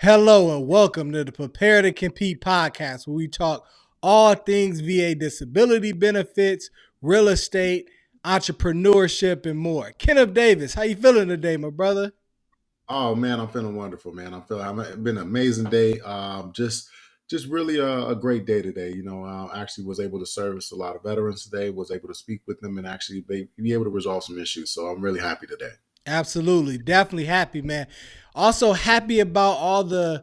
Hello and welcome to the Prepare to Compete podcast, where we talk all things VA disability benefits, real estate, entrepreneurship, and more. Kenneth Davis, how you feeling today, my brother? Oh man, I'm feeling wonderful, man. It's been an amazing day. Just really a great day today. I actually was able to service a lot of veterans today. Was able to speak with them and actually be able to resolve some issues. So I'm really happy today. Absolutely, definitely happy, man. Also happy about all the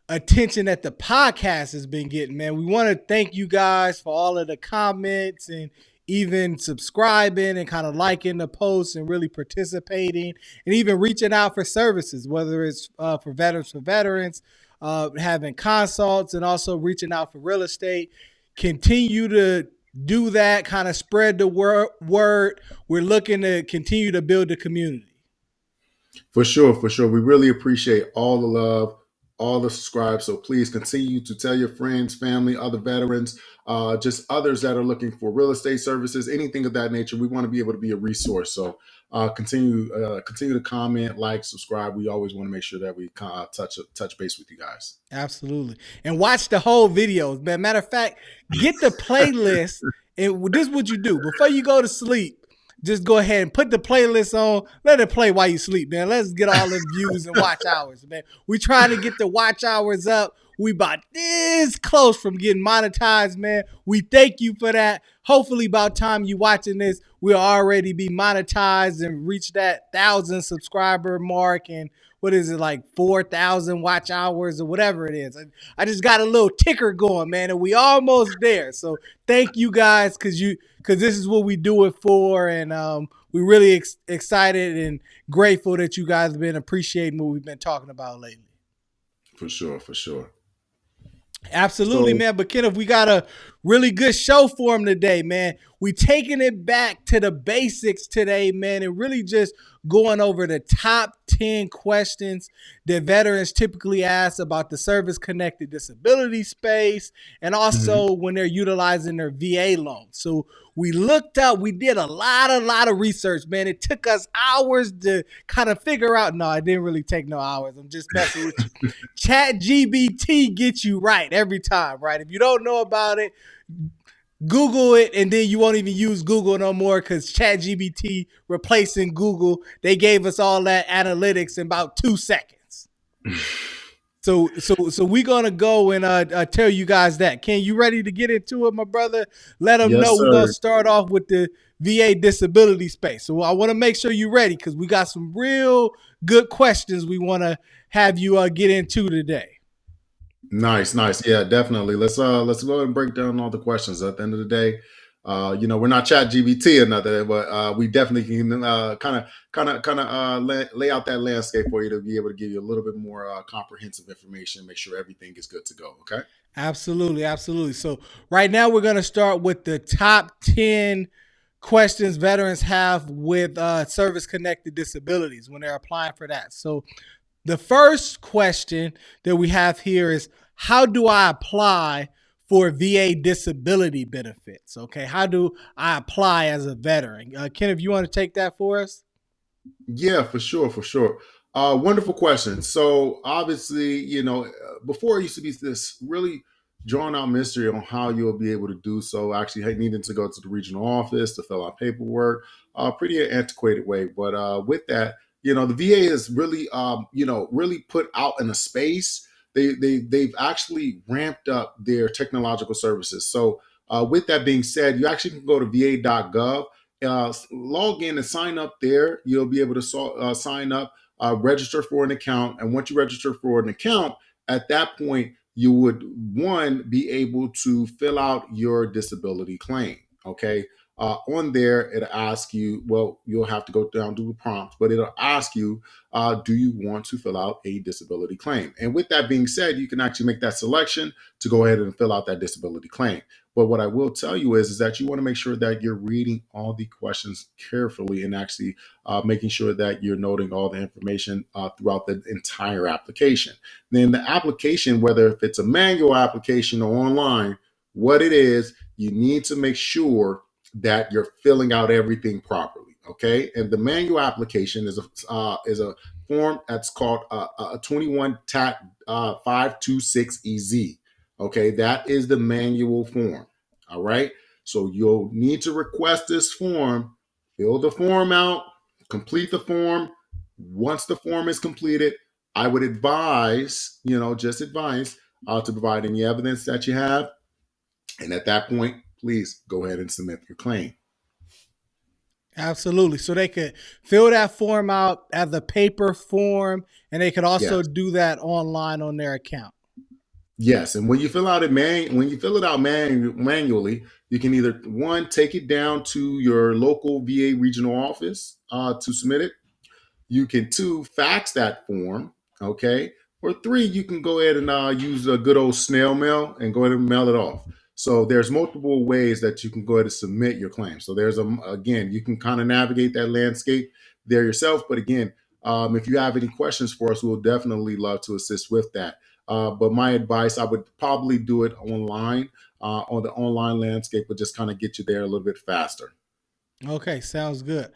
attention that the podcast has been getting, man. We want to thank you guys for all of the comments and even subscribing and kind of liking the posts and really participating and even reaching out for services, whether it's for veterans, having consults and also reaching out for real estate. Continue to do that, kind of spread the word. We're looking to continue to build the community. For sure, for sure. We really appreciate all the love, all the subscribes. So please continue to tell your friends, family, other veterans, just others that are looking for real estate services, anything of that nature. We want to be able to be a resource. So continue to comment, like, subscribe. We always want to make sure that we touch base with you guys. Absolutely. And watch the whole videos, man. Matter of fact, get the playlist. And this is what you do. Before you go to sleep, just go ahead and put the playlist on. Let it play while you sleep, man. Let's get all the views and watch hours, man. We trying to get the watch hours up. We about this close from getting monetized, man. We thank you for that. Hopefully, by the time you watching this, we'll already be monetized and reach that 1,000 subscriber mark and what is it, like 4,000 watch hours or whatever it is. I just got a little ticker going, man, and we almost there. So thank you guys because this is what we do it for, and we're really excited and grateful that you guys have been appreciating what we've been talking about lately. For sure, for sure. Absolutely, So man. But Kenneth, we got a really good show for him today, man. We taking it back to the basics today, man, and really just going over the top 10 questions that veterans typically ask about the service connected disability space and mhm. also when they're utilizing their VA loan. So we looked up, we did a lot of research, man. It took us hours to kind of figure out. No, it didn't really take no hours. I'm just messing with you. Chat GBT gets you right every time, right? If you don't know about it, Google it, and then you won't even use Google no more because ChatGPT replacing Google. They gave us all that analytics in about 2 seconds. So we're gonna go and tell you guys that. Ken, you ready to get into it, my brother? Let them Yes, know we're gonna sir. start off with the VA disability space. So I want to make sure you're ready because we got some real good questions we want to have you get into today. Nice, nice. Yeah, definitely. Let's go ahead and break down all the questions. At the end of the day, we're not Chat GBT or nothing, but we definitely can lay out that landscape for you to be able to give you a little bit more comprehensive information, make sure everything is good to go. Okay. Absolutely, absolutely. So right now we're going to start with the top 10 questions veterans have with service connected disabilities when they're applying for that. So the first question that we have here is, how do I apply for VA disability benefits? Okay, how do I apply as a veteran? Ken, if you want to take that for us. Yeah, for sure, for sure. Wonderful question. So obviously, before it used to be this really drawn out mystery on how you'll be able to do so. Actually, needing to go to the regional office to fill out paperwork, pretty antiquated way. But with that, the VA is really, really put out in a space. They've actually ramped up their technological services. So with that being said, you actually can go to va.gov, log in and sign up there. You'll be able to sign up, register for an account. And once you register for an account, at that point, you would, one, be able to fill out your disability claim. Okay. On there, it'll ask you, well, you'll have to go down to the prompt, but it'll ask you, do you want to fill out a disability claim? And with that being said, you can actually make that selection to go ahead and fill out that disability claim. But what I will tell you is that you want to make sure that you're reading all the questions carefully and actually making sure that you're noting all the information throughout the entire application. Then the application, whether if it's a manual application or online, what it is, you need to make sure that you're filling out everything properly. Okay, and the manual application is a form that's called a 21 TAT 526EZ. Okay, that is the manual form. All right, so you'll need to request this form, fill the form out, complete the form. Once the form is completed, I would advise, just advise to provide any evidence that you have. And at that point, please go ahead and submit your claim. Absolutely. So they could fill that form out as a paper form, and they could also Yes. do that online on their account. Yes, and when you fill out when you fill it out manually, you can either one take it down to your local VA regional office to submit it. You can two fax that form, okay, or three you can go ahead and use a good old snail mail and go ahead and mail it off. So there's multiple ways that you can go ahead and submit your claim. So there's again, you can kind of navigate that landscape there yourself. But again, if you have any questions for us, we'll definitely love to assist with that. But my advice, I would probably do it online on the online landscape, but just kind of get you there a little bit faster. Okay, sounds good.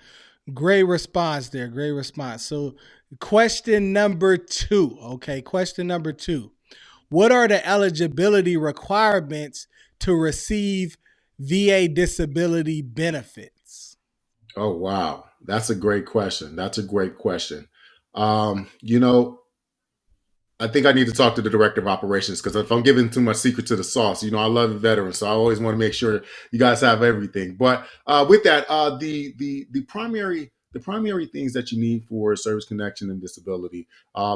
Great response there. Great response. So, question number two. Okay, question number two. What are the eligibility requirements to receive VA disability benefits? Oh, wow. That's a great question. That's a great question. You know, I think I need to talk to the director of operations because if I'm giving too much secret to the sauce, I love the veterans, so I always want to make sure you guys have everything. But with that, the primary things that you need for service connection and disability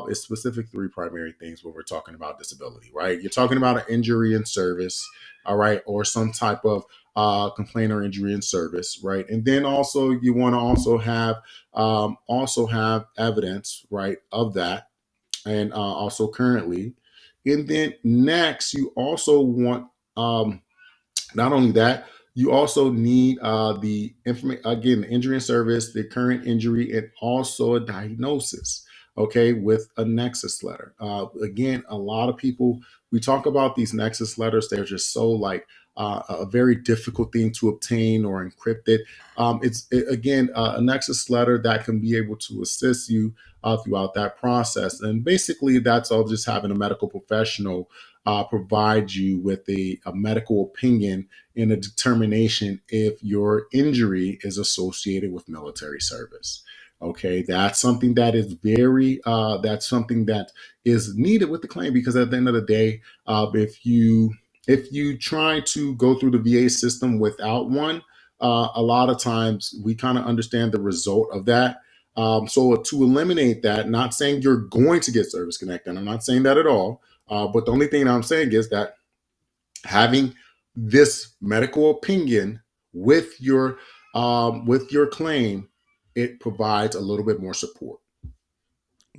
is specific three primary things when we're talking about disability, right? You're talking about an injury in service, all right, or some type of complaint or injury in service, right? And then also you want to also have evidence, right, of that and also currently. And then next, you also want not only that, you also need the information again, the injury and service, the current injury, and also a diagnosis. Okay, with a nexus letter. Again, a lot of people we talk about these nexus letters. They're just so like a very difficult thing to obtain or encrypted. Again a nexus letter that can be able to assist you throughout that process. And basically, that's all just having a medical professional provide you with a medical opinion in a determination if your injury is associated with military service. Okay, that's something that is that's something that is needed with the claim because at the end of the day, if you try to go through the VA system without one, a lot of times we kind of understand the result of that. So to eliminate that, not saying you're going to get service connected, I'm not saying that at all. But the only thing I'm saying is that having this medical opinion with your claim, it provides a little bit more support.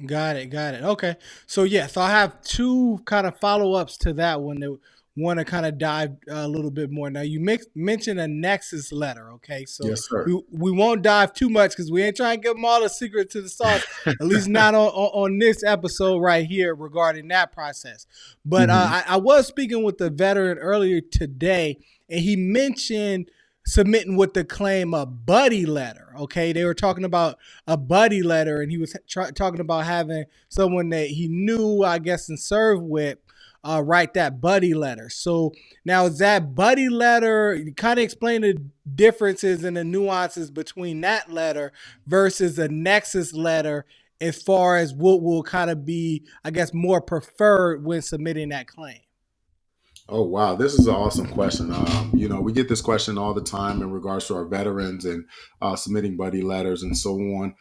Got it. Got it. Okay. So yeah, so I have two kind of follow ups to that one that want to kind of dive a little bit more. Now you mentioned a Nexus letter. Okay, so Yes, sir. we won't dive too much because we ain't trying to give them all the secret to the sauce. At least not on this episode right here regarding that process. But Hmm. I was speaking with the veteran earlier today, and he mentioned submitting with the claim a buddy letter. Okay, they were talking about a buddy letter, and he was talking about having someone that he knew, I guess, and served with write that buddy letter. So now is that buddy letter? Kind of explain the differences and the nuances between that letter versus a Nexus letter, as far as what will kind of be, I guess, more preferred when submitting that claim. Oh wow, this is an awesome question. We get this question all the time in regards to our veterans and submitting buddy letters and so on.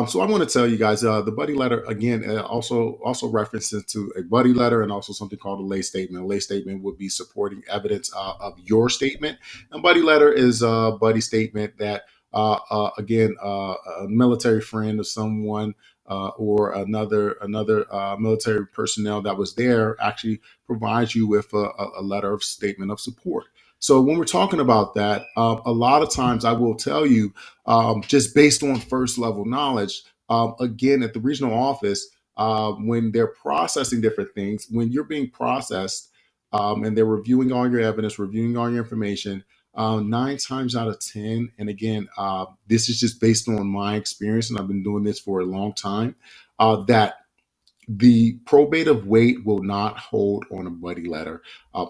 So I want to tell you guys the buddy letter again also references to a buddy letter and also something called a lay statement. A lay statement would be supporting evidence of your statement, and buddy letter is a buddy statement that again a military friend of someone or another military personnel that was there actually provides you with a letter of statement of support. So when we're talking about that, a lot of times I will tell you, just based on first level knowledge, again at the regional office, when they're processing different things, when you're being processed, and they're reviewing all your evidence, reviewing all your information. 9 times out of 10, and again, this is just based on my experience, and I've been doing this for a long time. that the probative weight will not hold on a buddy letter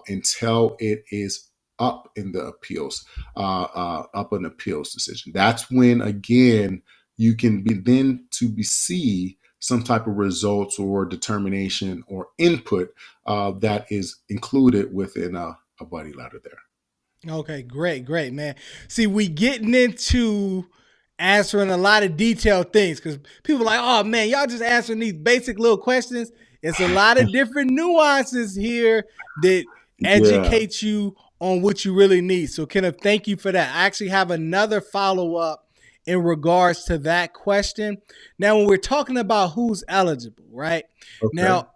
until it is up in the appeals, up an appeals decision. That's when, again, you can begin to see some type of results or determination or input that is included within a buddy letter there. Okay, great, great, man. See, we getting into answering a lot of detailed things because people are like, oh man, y'all just answering these basic little questions. It's a lot of different nuances here that Yeah. educate you on what you really need. So, Kenneth, thank you for that. I actually have another follow up in regards to that question. Now, when we're talking about who's eligible, right? Okay. Now,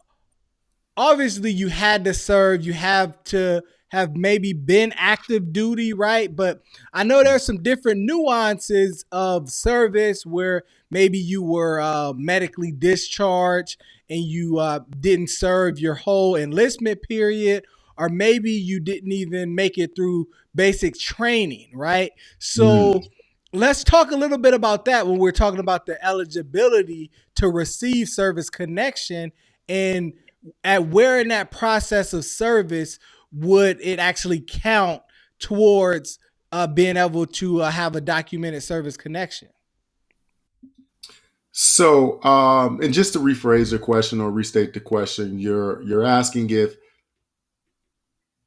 obviously you had to serve, you have to have maybe been active duty, right? But I know there's some different nuances of service where maybe you were medically discharged and you didn't serve your whole enlistment period, or maybe you didn't even make it through basic training, right? Mm. So let's talk a little bit about that when we're talking about the eligibility to receive service connection, and at where in that process of service would it actually count towards being able to have a documented service connection? So, and just to rephrase your question or restate the question, you're asking if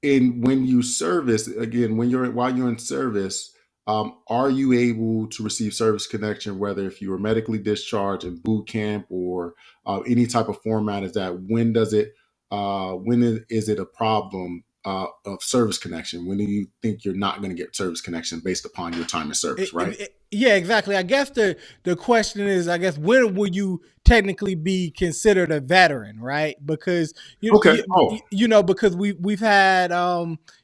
in when you service again when you're while you're in service, are you able to receive service connection, whether if you were medically discharged in boot camp or any type of format? Is that when does it is it a problem of service connection? When do you think you're not going to get service connection based upon your time in service, right? Yeah, exactly. I guess the question is, I guess, when will you technically be considered a veteran, right? Because Okay. Oh. you know, because we've had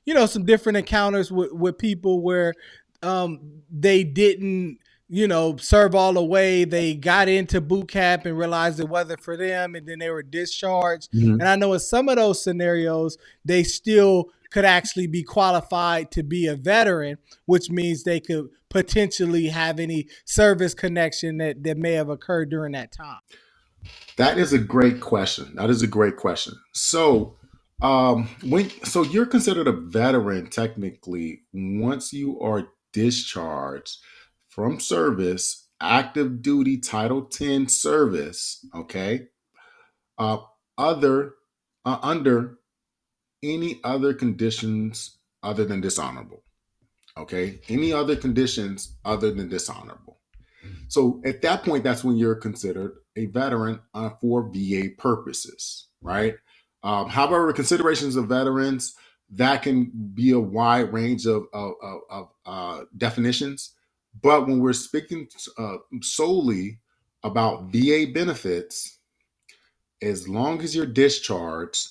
you know, some different encounters with people where they didn't, you know, serve all the way. They got into boot camp and realized it wasn't for them, and then they were discharged. And Mhm. I know in some of those scenarios, they still could actually be qualified to be a veteran, which means they could potentially have any service connection that may have occurred during that time. That is a great question. That is a great question. So, so you're considered a veteran technically once you are discharged from service, active duty Title 10 service. Okay, uh, other under any other conditions other than dishonorable. Okay, any other conditions other than dishonorable. So at that point, that's when you're considered a veteran for VA purposes, right? However, considerations of veterans that can be a wide range of definitions. But when we're speaking solely about VA benefits, as long as you're discharged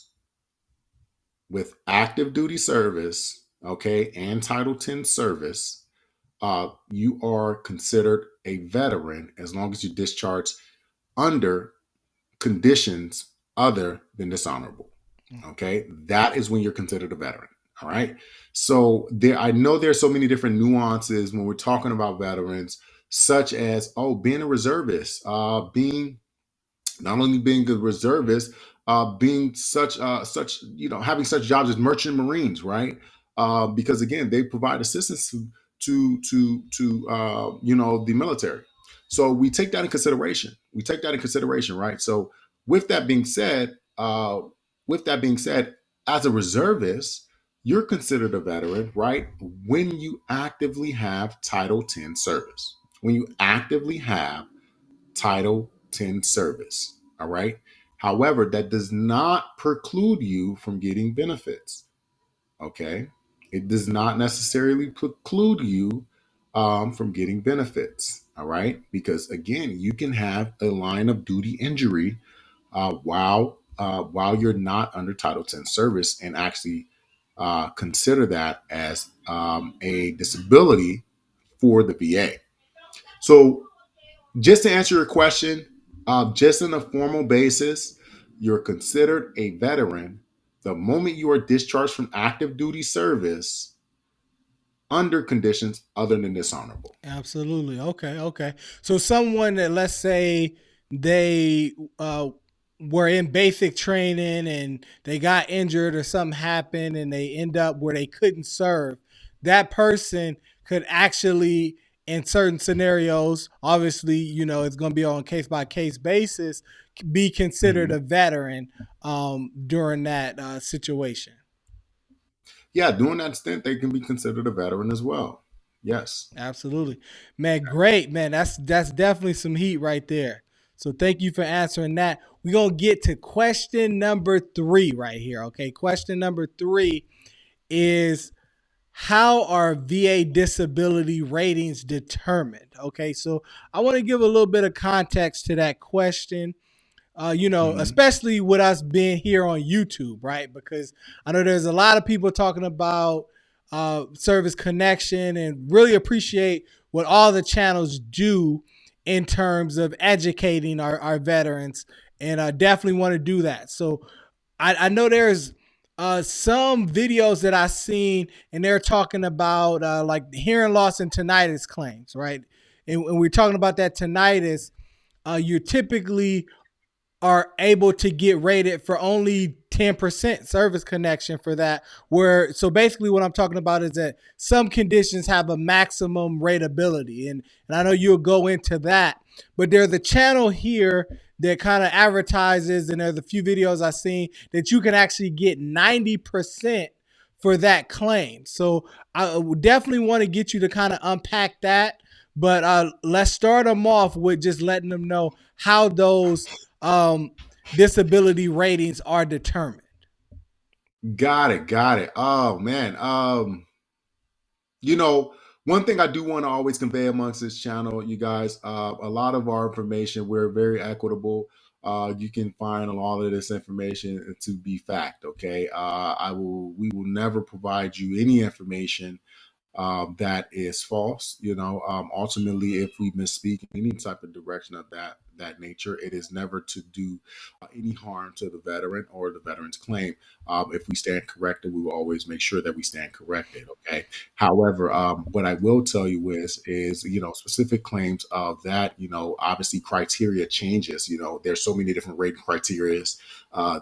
with active duty service, okay, and Title 10 service, you are considered a veteran as long as you discharge under conditions other than dishonorable. Okay, that is when you're considered a veteran. All right. So there, I know there's so many different nuances when we're talking about veterans, such as being a reservist, being not only being a reservist, being such having such jobs as merchant marines, right? Because again, they provide assistance to the military. So we take that in consideration. We take that in consideration, right? So with that being said, with that being said, as a reservist, you're considered a veteran, right? When you actively have Title 10 service. When you actively have Title 10 service. All right. However, that does not preclude you from getting benefits. Okay. It does not necessarily preclude you from getting benefits. All right. Because again, you can have a line of duty injury while you're not under Title 10 service and actually consider that as a disability for the VA. So just to answer your question, just on a formal basis, you're considered a veteran the moment you are discharged from active duty service under conditions other than dishonorable. Absolutely. Okay. Okay. So someone that, let's say, they were in basic training and they got injured or something happened and they end up where they couldn't serve, that person could actually, in certain scenarios, obviously, it's going to be on a case by case basis, be considered Mhm. a veteran during that situation. Yeah, during that stint, they can be considered a veteran as well. Yes. Absolutely, man. Great, man. That's definitely some heat right there. So thank you for answering that. We're gonna get to question number three right here. Okay, question number three is, how are VA disability ratings determined? Okay, so I want to give a little bit of context to that question. Hmm. Especially with us being here on YouTube, right? Because I know there's a lot of people talking about service connection, and really appreciate what all the channels do in terms of educating our veterans, and I definitely want to do that. So I know there's some videos that I've seen, and they're talking about like hearing loss and tinnitus claims, right? And we're talking about that tinnitus. You're typically are able to get rated for only 10% service connection for that. Where, so basically what I'm talking about is that some conditions have a maximum rateability. And I know you'll go into that, but there's a channel here that kind of advertises, and there's a few videos I've seen that you can actually get 90% for that claim. So I would definitely want to get you to kind of unpack that. But let's start them off with just letting them know how those um, disability ratings are determined. Got it. Got it. Oh man. You know, one thing I do want to always convey amongst this channel, you guys, a lot of our information, we're very equitable. You can find a lot of this information to be fact. Okay. We will never provide you any information that is false. Ultimately, if we misspeak in any type of direction of that nature, it is never to do any harm to the veteran or the veteran's claim. If we stand corrected, we will always make sure that we stand corrected. Okay. However, what I will tell you is specific claims of that. Obviously, criteria changes. There's so many different rating criterias.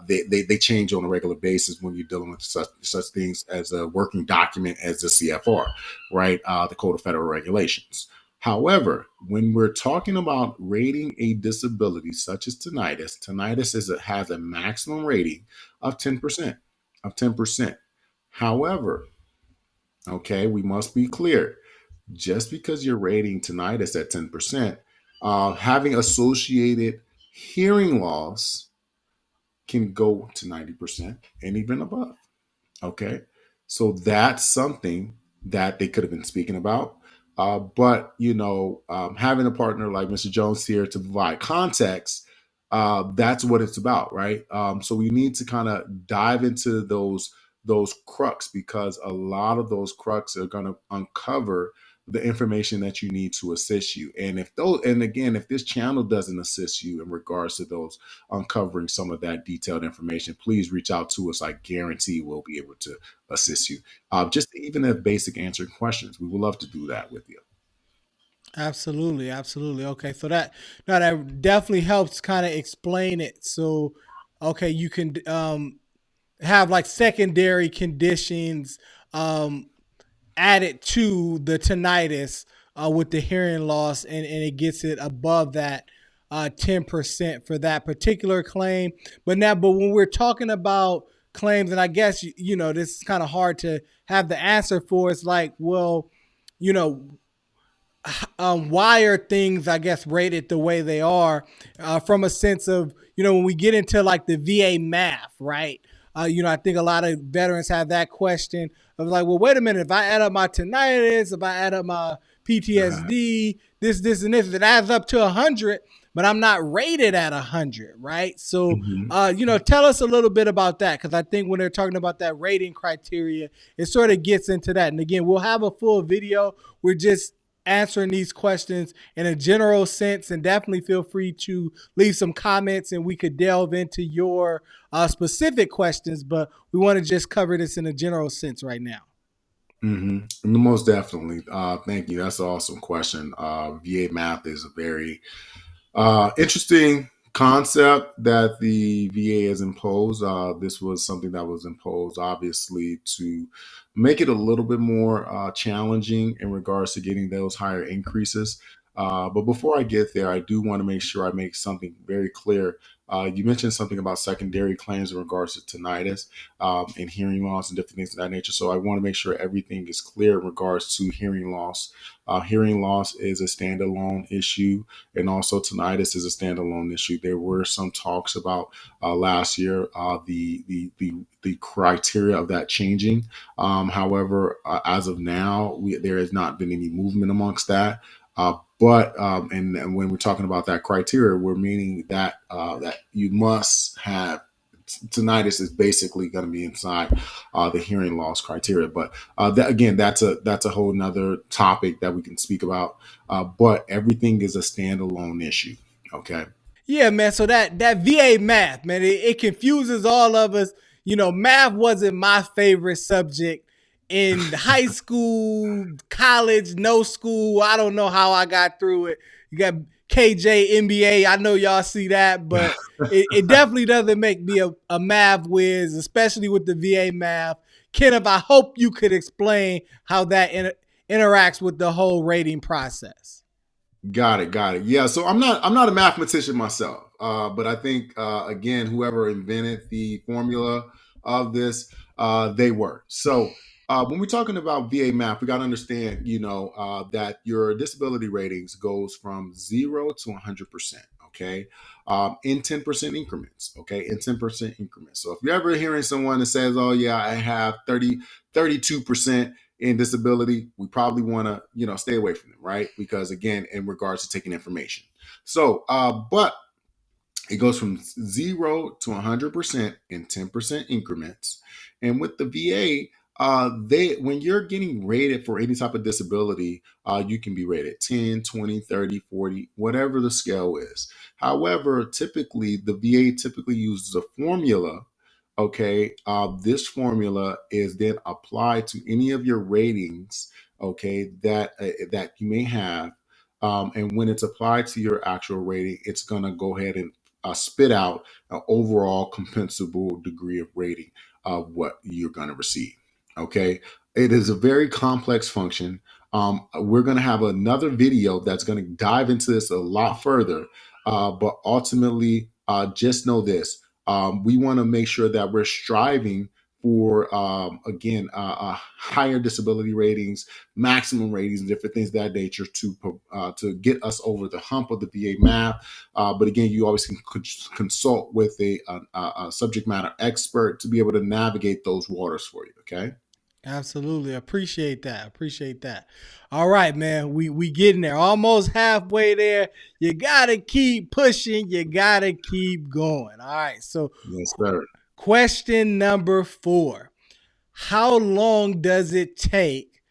They change on a regular basis when you're dealing with such things as a working document as the CFR, right? The Code of Federal Regulations. However, when we're talking about rating a disability such as tinnitus, has a maximum rating of 10%. Of 10%. However, okay, we must be clear. Just because you're rating tinnitus at 10%, having associated hearing loss can go to 90% and even above. Okay. So that's something that they could have been speaking about. But having a partner like Mr. Jones here to provide context, that's what it's about, right? So we need to kind of dive into those crux, because a lot of those crux are going to uncover the information that you need to assist you. And again, if this channel doesn't assist you in regards to those uncovering some of that detailed information, please reach out to us. I guarantee we'll be able to assist you. Just even if basic answering questions, we would love to do that with you. Absolutely, absolutely. Okay, so that, no, that definitely helps kind of explain it. So, okay, you can have like secondary conditions um, added to the tinnitus with the hearing loss, and it gets it above that 10% for that particular claim. But when we're talking about claims, and I guess this is kind of hard to have the answer for. It's like, well, you know, why are things, I guess, rated the way they are, from a sense of, when we get into like the VA math, right? I think a lot of veterans have that question of like, well, wait a minute, if I add up my tinnitus, if I add up my PTSD, this, and this, it adds up to 100, but I'm not rated at 100, right? So, Mhm. tell us a little bit about that, because I think when they're talking about that rating criteria, it sort of gets into that. And again, we'll have a full video. We're just answering these questions in a general sense, and definitely feel free to leave some comments and we could delve into your specific questions, but we want to just cover this in a general sense right now. Most definitely. Thank you. That's an awesome question. VA math is a very Interesting concept that the VA has imposed. This was something that was imposed, obviously, to make it a little bit more challenging in regards to getting those higher increases. But before I get there, I do want to make sure I make something very clear. You mentioned something about secondary claims in regards to tinnitus and hearing loss and different things of that nature. So I want to make sure everything is clear in regards to hearing loss. Hearing loss is a standalone issue, and also tinnitus is a standalone issue. There were some talks about last year the criteria of that changing. However, as of now, there has not been any movement amongst that. And when we're talking about that criteria, we're meaning that that you must have tinnitus is basically going to be inside the hearing loss criteria. But that, again, that's a whole nother topic that we can speak about. But everything is a standalone issue. Okay. Yeah, man. So that VA math, man, it confuses all of us. You know, math wasn't my favorite subject in high school, college, no school. I don't know how I got through it. You got KJ, NBA. I know y'all see that, but it definitely doesn't make me a math whiz, especially with the VA math. Kenneth, I hope you could explain how that interacts with the whole rating process. Got it, got it. Yeah, so I'm not a mathematician myself, but I think again, whoever invented the formula of this, they were. So when we're talking about VA math, we got to understand, that your disability ratings goes from 0 to 100%. Okay, in 10% increments. Okay, in 10% increments. So if you're ever hearing someone that says, "Oh yeah, I have 32% in disability," we probably want to, stay away from them, right? Because again, in regards to taking information. So, but it goes from 0 to 100% in 10% increments. And with the VA, they when you're getting rated for any type of disability, you can be rated 10, 20, 30, 40, whatever the scale is. However, typically the VA typically uses a formula. Okay, this formula is then applied to any of your ratings. Okay, that you may have, and when it's applied to your actual rating, it's gonna go ahead and spit out an overall compensable degree of rating of what you're going to receive. Okay. It is a very complex function. We're going to have another video that's going to dive into this a lot further. But ultimately, just know this: we want to make sure that we're striving for, again, higher disability ratings, maximum ratings, and different things of that nature to get us over the hump of the VA math. But again, you always can consult with a subject matter expert to be able to navigate those waters for you. Okay. Absolutely. Appreciate that. Appreciate that. All right, man. We getting there. Almost halfway there. You gotta keep pushing. You gotta keep going. All right. So Yes, sir. question number 4. How long does it take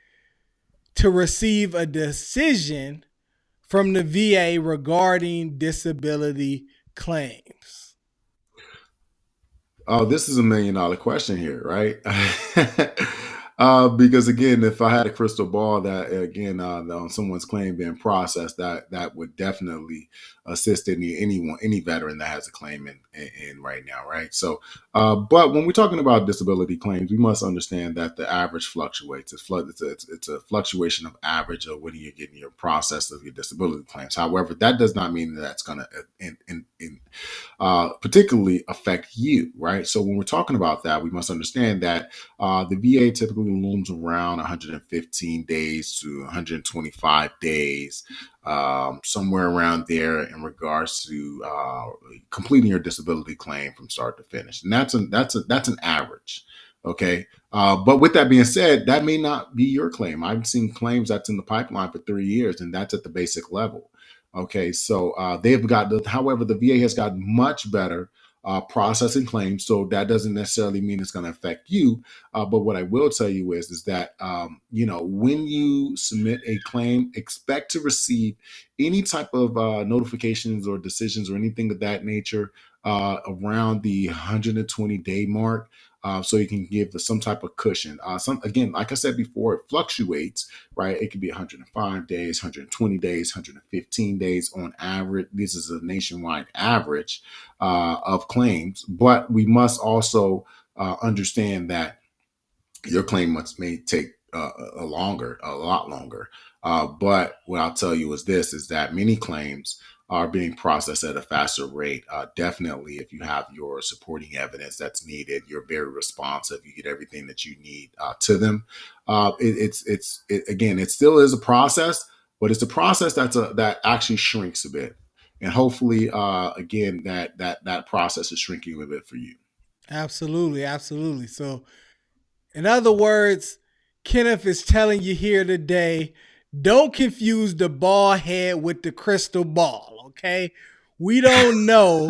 to receive a decision from the VA regarding disability claims? Oh, this is $1 million question here, right? Because again, if I had a crystal ball that again on someone's claim being processed, that would definitely assist any veteran that has a claim in right now, right? So, but when we're talking about disability claims, we must understand that the average fluctuates. It's a fluctuation of average of when you're getting your process of your disability claims. However, that does not mean that that's going to particularly affect you, right? So when we're talking about that, we must understand that the VA typically looms around 115 days to 125 days, somewhere around there in regards to completing your disability claim from start to finish, and that's an average. Okay. But with that being said, that may not be your claim. I've seen claims that's in the pipeline for 3 years, and that's at the basic level. Okay, so however, the VA has gotten much better processing claims, so that doesn't necessarily mean it's going to affect you. But what I will tell you is that when you submit a claim, expect to receive any type of notifications or decisions or anything of that nature around the 120-day mark. so you can give some type of cushion. Some again, like I said before, it fluctuates, right? It could be 105 days, 120 days, 115 days on average. This is a nationwide average of claims, but we must also understand that your claim may take a lot longer. But what I'll tell you is this: is that many claims are being processed at a faster rate. Definitely, if you have your supporting evidence that's needed, you're very responsive. You get everything that you need to them. Again, it still is a process, but it's a process that actually shrinks a bit, and hopefully, again, that process is shrinking a bit for you. Absolutely, absolutely. So, in other words, Kenneth is telling you here today, don't confuse the ball head with the crystal ball, okay? We don't know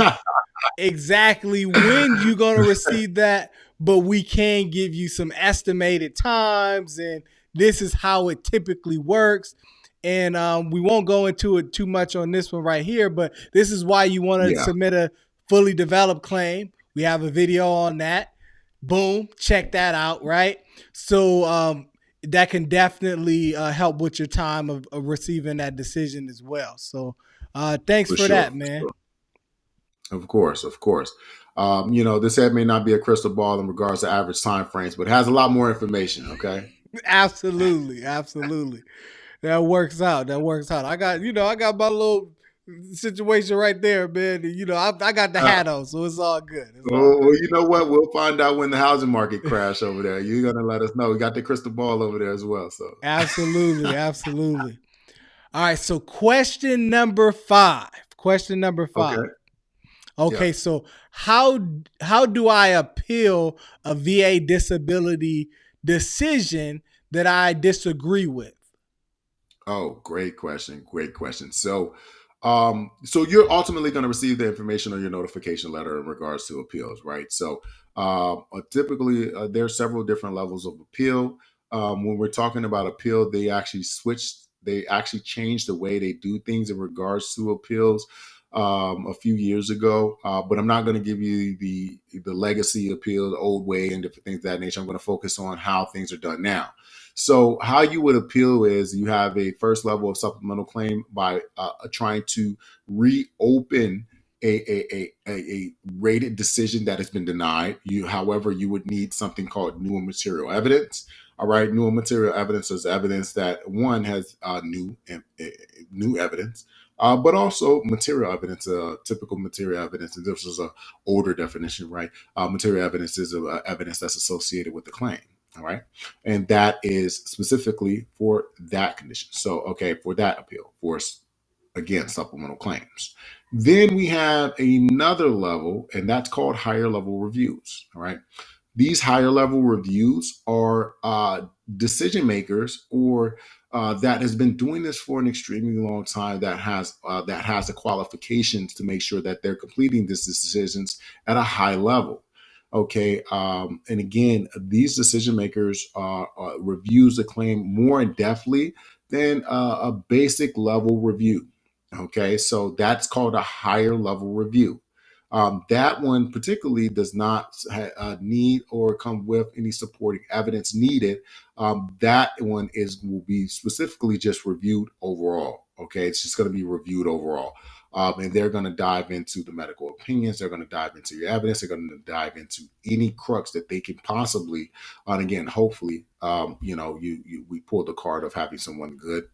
exactly when you're going to receive that, but we can give you some estimated times, and this is how it typically works. And we won't go into it too much on this one right here, but this is why you want to Yeah, submit a fully developed claim. We have a video on that. Boom, check that out, right? So that can definitely help with your time of receiving that decision as well. So thanks for for sure, that, for man. sure. Of course, of course. This head may not be a crystal ball in regards to average time frames, but it has a lot more information. Okay. Absolutely, absolutely. That works out. That works out. I got my little situation right there, man. I got the Uh, hat on, so it's all good. It's all well, good. you know what? We'll find out when the housing market crash over there. You're gonna let us know. We got the crystal ball over there as well. So, Absolutely, absolutely. All right. So question number five. Question number okay, five. yeah. Okay, so how do I appeal a VA disability decision that I disagree with? Oh, great question. Great question. So you're ultimately going to receive the information on your notification letter in regards to appeals, right? So, typically, there are several different levels of appeal. When we're talking about appeal, they actually changed the way they do things in regards to appeals a few years ago. But I'm not going to give you the legacy appeal, the old way, and different things of that nature. I'm going to focus on how things are done now. So, how you would appeal is you have a first level of supplemental claim by trying to reopen a rated decision that has been denied. However, you would need something called new and material evidence. All right, new and material evidence is evidence that one has new evidence, but also material evidence. Typical material evidence, and this is a older definition, right? Material evidence is evidence that's associated with the claim. All right. And that is specifically for that condition. So, okay, for that appeal, for again, supplemental claims. Then we have another level, and that's called higher level reviews. All right. These higher level reviews are decision makers or that has been doing this for an extremely long time that has the qualifications to make sure that they're completing these decisions at a high level. Okay, and again, these decision makers reviews the claim more in depthly than a basic level review. Okay, so that's called a higher level review. That one particularly does not need or come with any supporting evidence needed. That one will be specifically just reviewed overall. Okay, it's just going to be reviewed overall. And they're going to dive into the medical opinions. They're going to dive into your evidence. They're going to dive into any crux that they can possibly. And again, hopefully, we pulled the card of having someone good,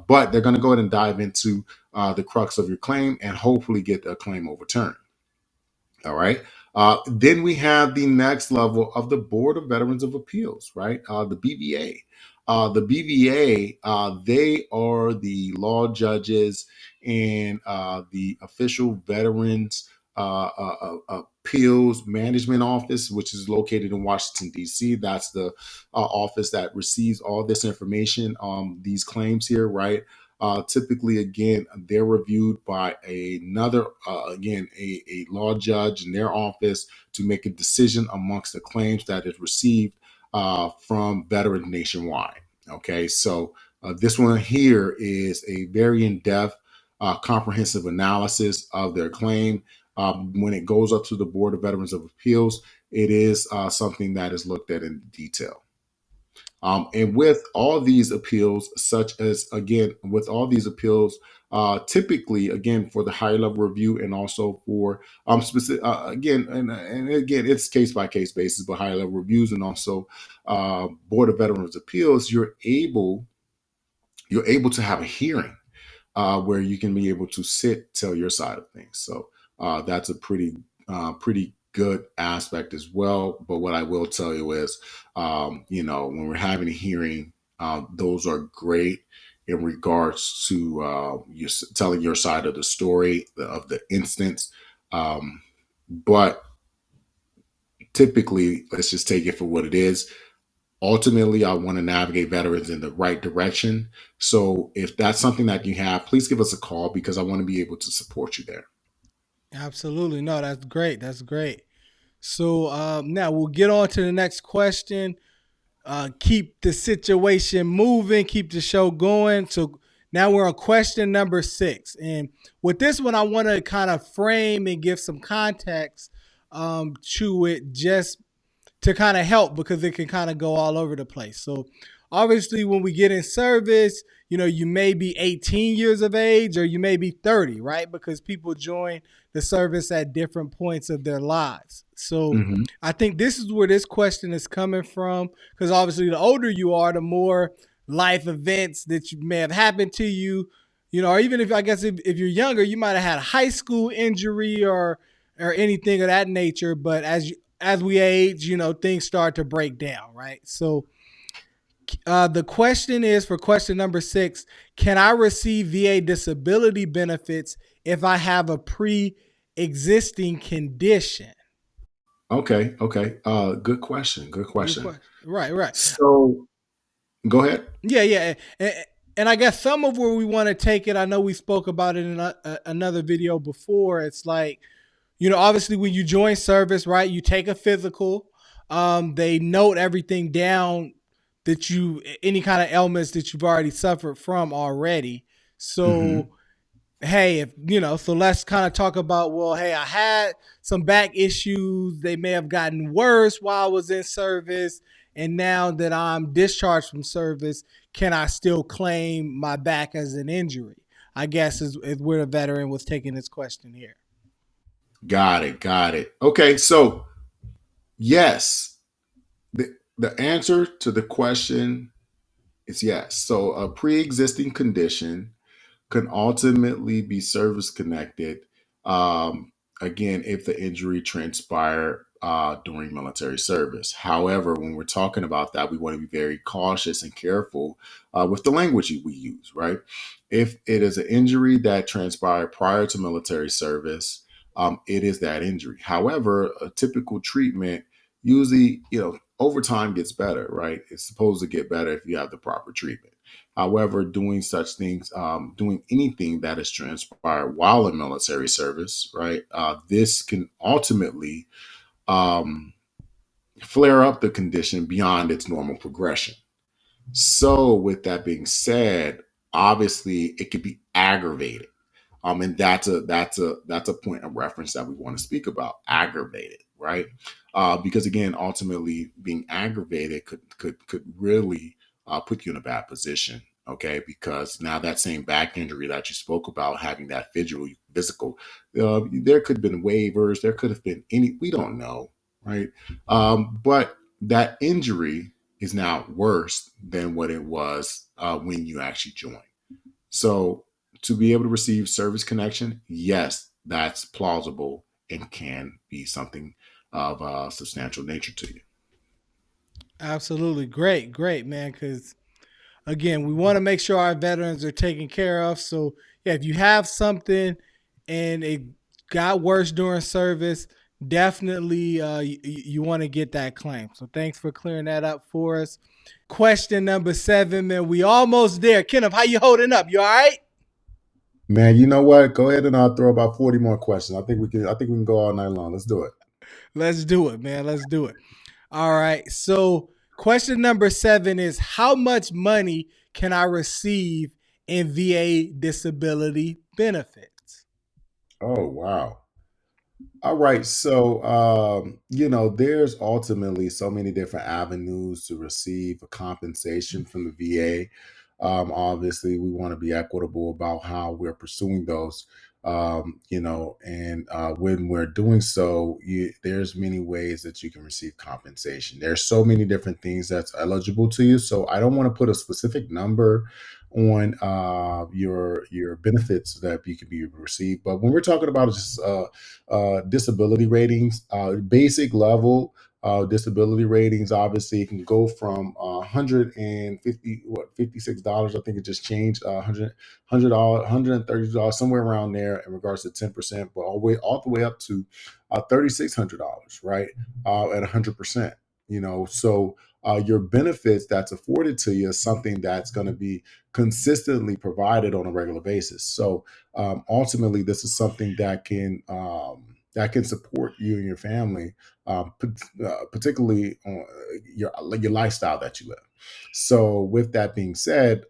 but they're going to go ahead and dive into the crux of your claim and hopefully get a claim overturned. All right. Then we have the next level of the Board of Veterans of Appeals, right? The BVA. The BVA, they are the law judges and the official Veterans Appeals Management Office, which is located in Washington, D.C. That's the office that receives all this information on these claims here, right? Typically, again, they're reviewed by a law judge in their office to make a decision amongst the claims that is received from veterans nationwide. Okay, so this one here is a very in-depth, comprehensive analysis of their claim. When it goes up to the Board of Veterans of Appeals, it is something that is looked at in detail. And with all these appeals, such as again, with all these appeals, typically again for the higher level review and also for specific again and again it's case by case basis, but higher level reviews and also Board of Veterans Appeals, you're able to have a hearing where you can be able to tell your side of things. So that's a pretty good aspect as well. But what I will tell you is, when we're having a hearing, those are great in regards to you telling your side of the story of the instance. But typically, let's just take it for what it is. Ultimately, I want to navigate veterans in the right direction. So if that's something that you have, please give us a call because I want to be able to support you there. Absolutely. No, that's great. That's great. So now we'll get on to the next question. Keep the situation moving, keep the show going. So now we're on question number 6. And with this one, I want to kind of frame and give some context to it just to kind of help because it can kind of go all over the place. So obviously when we get in service, you may be 18 years of age or you may be 30, right? Because people join the service at different points of their lives. So Hmm. I think this is where this question is coming from because obviously the older you are, the more life events that you may have happened to you, or even if I guess if you're younger, you might have had a high school injury or anything of that nature. But as we age, things start to break down, right? So the question is for question number 6: can I receive VA disability benefits if I have a pre-existing condition? Okay. Okay. Good question. Good Good question. question. Right, right. So go ahead. Yeah, yeah. And I guess some of where we want to take it, I know we spoke about it in another video before. It's like, obviously when you join service, right, you take a physical. They note everything down that any kind of ailments that you've already suffered from already. Hmm. So hey, if so let's kind of talk about, well, hey, I had some back issues. They may have gotten worse while I was in service. And now that I'm discharged from service, can I still claim my back as an injury? I guess is where the veteran was taking this question here. Got it. Got it. Okay. So yes, the answer to the question is yes. So a pre-existing condition can ultimately be service connected. Um, Again, if the injury transpired during military service. However, when we're talking about that, we want to be very cautious and careful with the language we use, right? If it is an injury that transpired prior to military service, it is that injury. However, a typical treatment usually, over time gets better, right? It's supposed to get better if you have the proper treatment. However, doing such things, doing anything that is transpired while in military service, right? This can ultimately um, flare up the condition beyond its normal progression. So, with that being said, obviously it could be aggravated. And that's a point of reference that we want to speak about. Aggravated, right? Because again, ultimately, being aggravated could really put you in a bad position. Okay, because now that same back injury that you spoke about, having that physical, there could have been waivers. There could have been we don't know, right? But that injury is now worse than what it was when you actually joined. So to be able to receive service connection, yes, that's plausible and can be something of a substantial nature to you. Absolutely. Great, great, man. Because again, we want to make sure our veterans are taken care of. So, yeah, if you have something and it got worse during service, definitely you want to get that claim. So, thanks for clearing that up for us. Question number 7, man. We almost there. Kenneth, how you holding up? You all right? Man, you know what? Go ahead and I'll throw about 40 more questions. I think we can. I think we can go all night long. Let's do it. Let's do it, man. Let's do it. All right. So, question number 7 is how much money can I receive in VA disability benefits? Oh wow. All right. So, there's ultimately so many different avenues to receive a compensation from the VA. Obviously, we want to be equitable about how we're pursuing those. And when we're doing so, there's many ways that you can receive compensation. There's so many different things that's eligible to you. So, I don't want to put a specific number on your benefits that you can be received. But when we're talking about just disability ratings, basic level disability ratings obviously can go from 150 what $56. I think it just changed 100 $130 somewhere around there in regards to 10%, but all the way up to $3,600, right, at 100%. So your benefits that's afforded to you is something that's going to be consistently provided on a regular basis. So ultimately, this is something that can support you and your family, particularly on your lifestyle that you live. So, with that being said,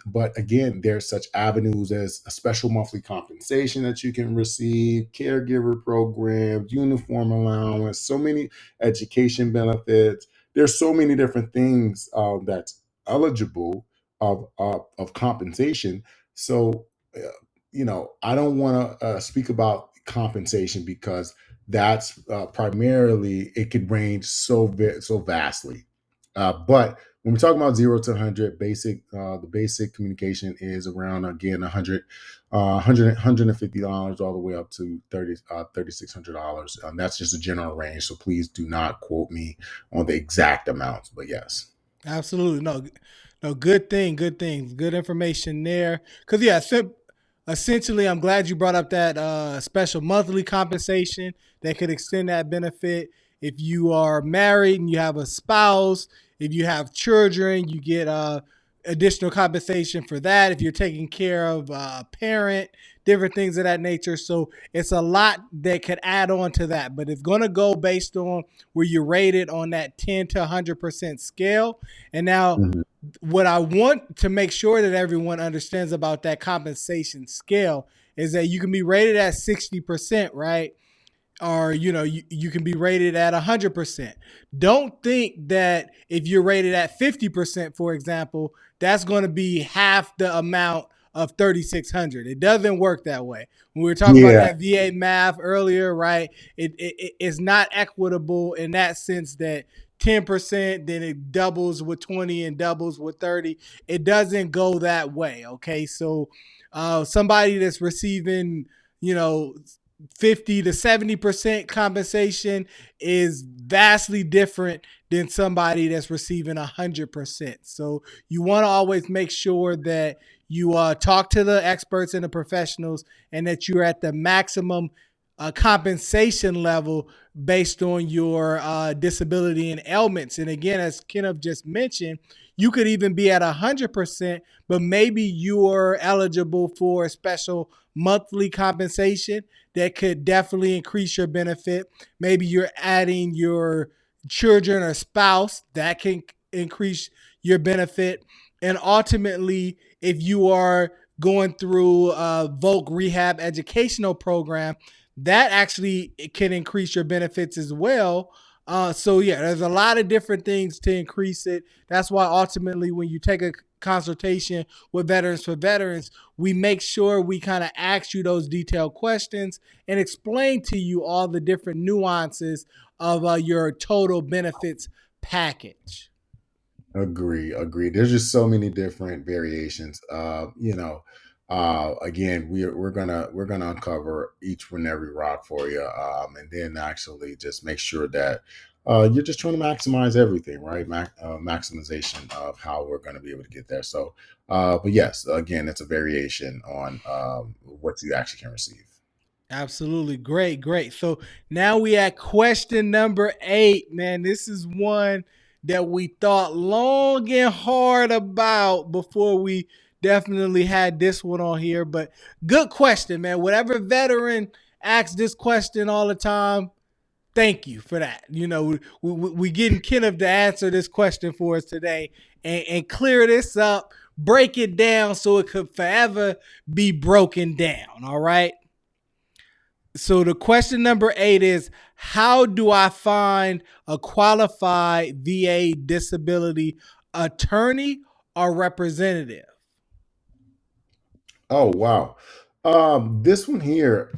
but again, there's such avenues as a special monthly compensation that you can receive, caregiver programs, uniform allowance, so many education benefits. There's so many different things that's eligible of compensation. So, uh, I don't want to speak about compensation because that's primarily it could range so vastly. But when we're talking about 0 to 100, the basic communication is around again 100, $150 all the way up to $3,600. That's just a general range, so please do not quote me on the exact amounts. But yes. Absolutely. No, no, good things, good information there. Because, yeah, essentially, I'm glad you brought up that special monthly compensation that could extend that benefit. If you are married and you have a spouse, if you have children, you get additional compensation for that. If you're taking care of a parent, different things of that nature. So it's a lot that could add on to that. But it's going to go based on where you're rated on that 10 to 100% scale. And now, Mhm. what I want to make sure that everyone understands about that compensation scale is that you can be rated at 60%, right? Or you can be rated at 100%. Don't think that if you're rated at 50%, for example, that's going to be half the amount of 3600. It doesn't work that way. When we were talking about Yeah, that VA math earlier, right, it's not equitable in that sense that 10%, then it doubles with 20 and doubles with 30. It doesn't go that way. Okay, so somebody that's receiving, you know 50 to 70% compensation is vastly different than somebody that's receiving 100%. So you want to always make sure that you talk to the experts and the professionals, and that you're at the maximum compensation level based on your disability and ailments. And again, as Kenneth just mentioned, you could even be at 100%, but maybe you are eligible for a special monthly compensation that could definitely increase your benefit. Maybe you're adding your children or spouse that can increase your benefit. And ultimately, if you are going through a Voc Rehab educational program, that actually can increase your benefits as well. So yeah, there's a lot of different things to increase it. That's why ultimately, when you take a consultation with Veterans for Veterans, we make sure we kind of ask you those detailed questions and explain to you all the different nuances of your total benefits package. agree. There's just so many different variations. Again, we're gonna uncover each and every rock for you, and then actually just make sure that you're just trying to maximize everything, right? Maximization of how we're going to be able to get there. So, but yes, again, it's a variation on what you actually can receive. Absolutely. Great, great. So now we at question number 8. Man, this is one that we thought long and hard about before we definitely had this one on here. But good question, man. Whatever veteran asks this question all the time, thank you for that. We getting Kenneth to answer this question for us today, and clear this up, break it down so it could forever be broken down. All right. So the question number 8 is, how do I find a qualified VA disability attorney or representative? Oh, wow. This one here,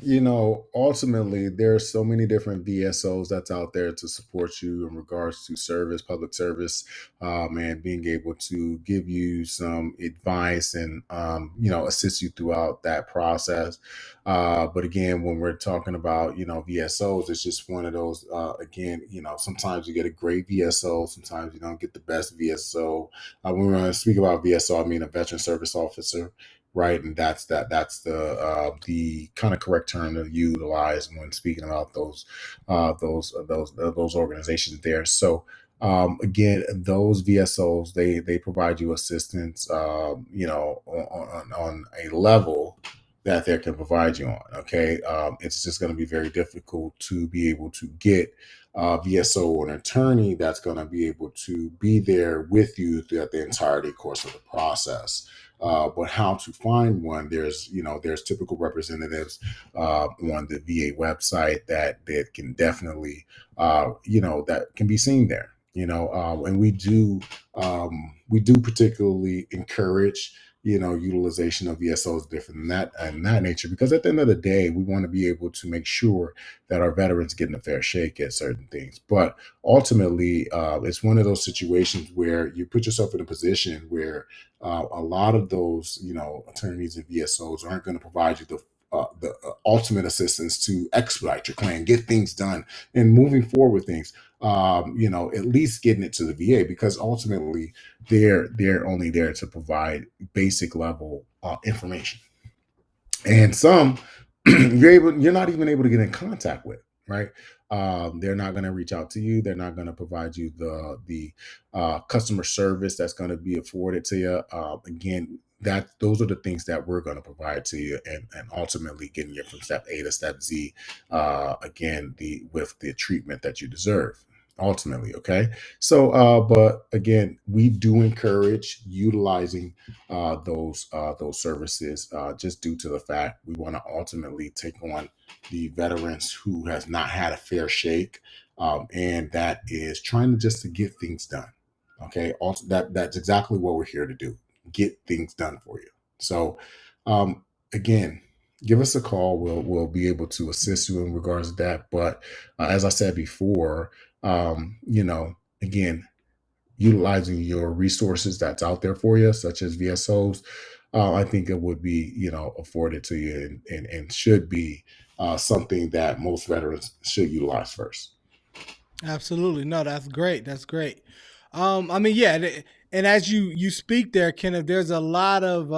ultimately there's so many different VSOs that's out there to support you in regards to service, public service, and being able to give you some advice and assist you throughout that process. But again, when we're talking about VSOs, it's just one of those. Again, sometimes you get a great VSO, sometimes you don't get the best VSO. When we're going to speak about VSO, I mean a veteran service officer, right? And that's the kind of correct term to utilize when speaking about those organizations there. So again, those VSOs, they provide you assistance, on a level that they can provide you on. Okay, it's just going to be very difficult to be able to get VSO or an attorney that's going to be able to be there with you throughout the entirety course of the process. But how to find one? There's typical representatives on the VA website that can definitely that can be seen there. And we do particularly encourage utilization of VSOs different than that and that nature, because at the end of the day, we want to be able to make sure that our veterans getting a fair shake at certain things. But ultimately, it's one of those situations where you put yourself in a position where a lot of those, attorneys and VSOs aren't going to provide you the ultimate assistance to expedite your claim, get things done, and moving forward with things. At least getting it to the VA, because ultimately they're only there to provide basic level information, and some you're not even able to get in contact with, right? They're not going to reach out to you. They're not going to provide you the customer service that's going to be afforded to you. Again, that those are the things that we're going to provide to you, and ultimately getting you from step A to step Z, again, the with the treatment that you deserve ultimately. Okay, so but again, we do encourage utilizing those services, just due to the fact we want to ultimately take on the veterans who has not had a fair shake, and that is trying to just to get things done. Okay, also that's exactly what we're here to do: get things done for you. So, again, give us a call. We'll be able to assist you in regards to that. But as I said before, again, utilizing your resources that's out there for you, such as VSOs, I think it would be, afforded to you, and should be something that most veterans should utilize first. Absolutely. No, that's great. That's great. I mean, yeah, and as you speak there, Kenneth, there's a lot of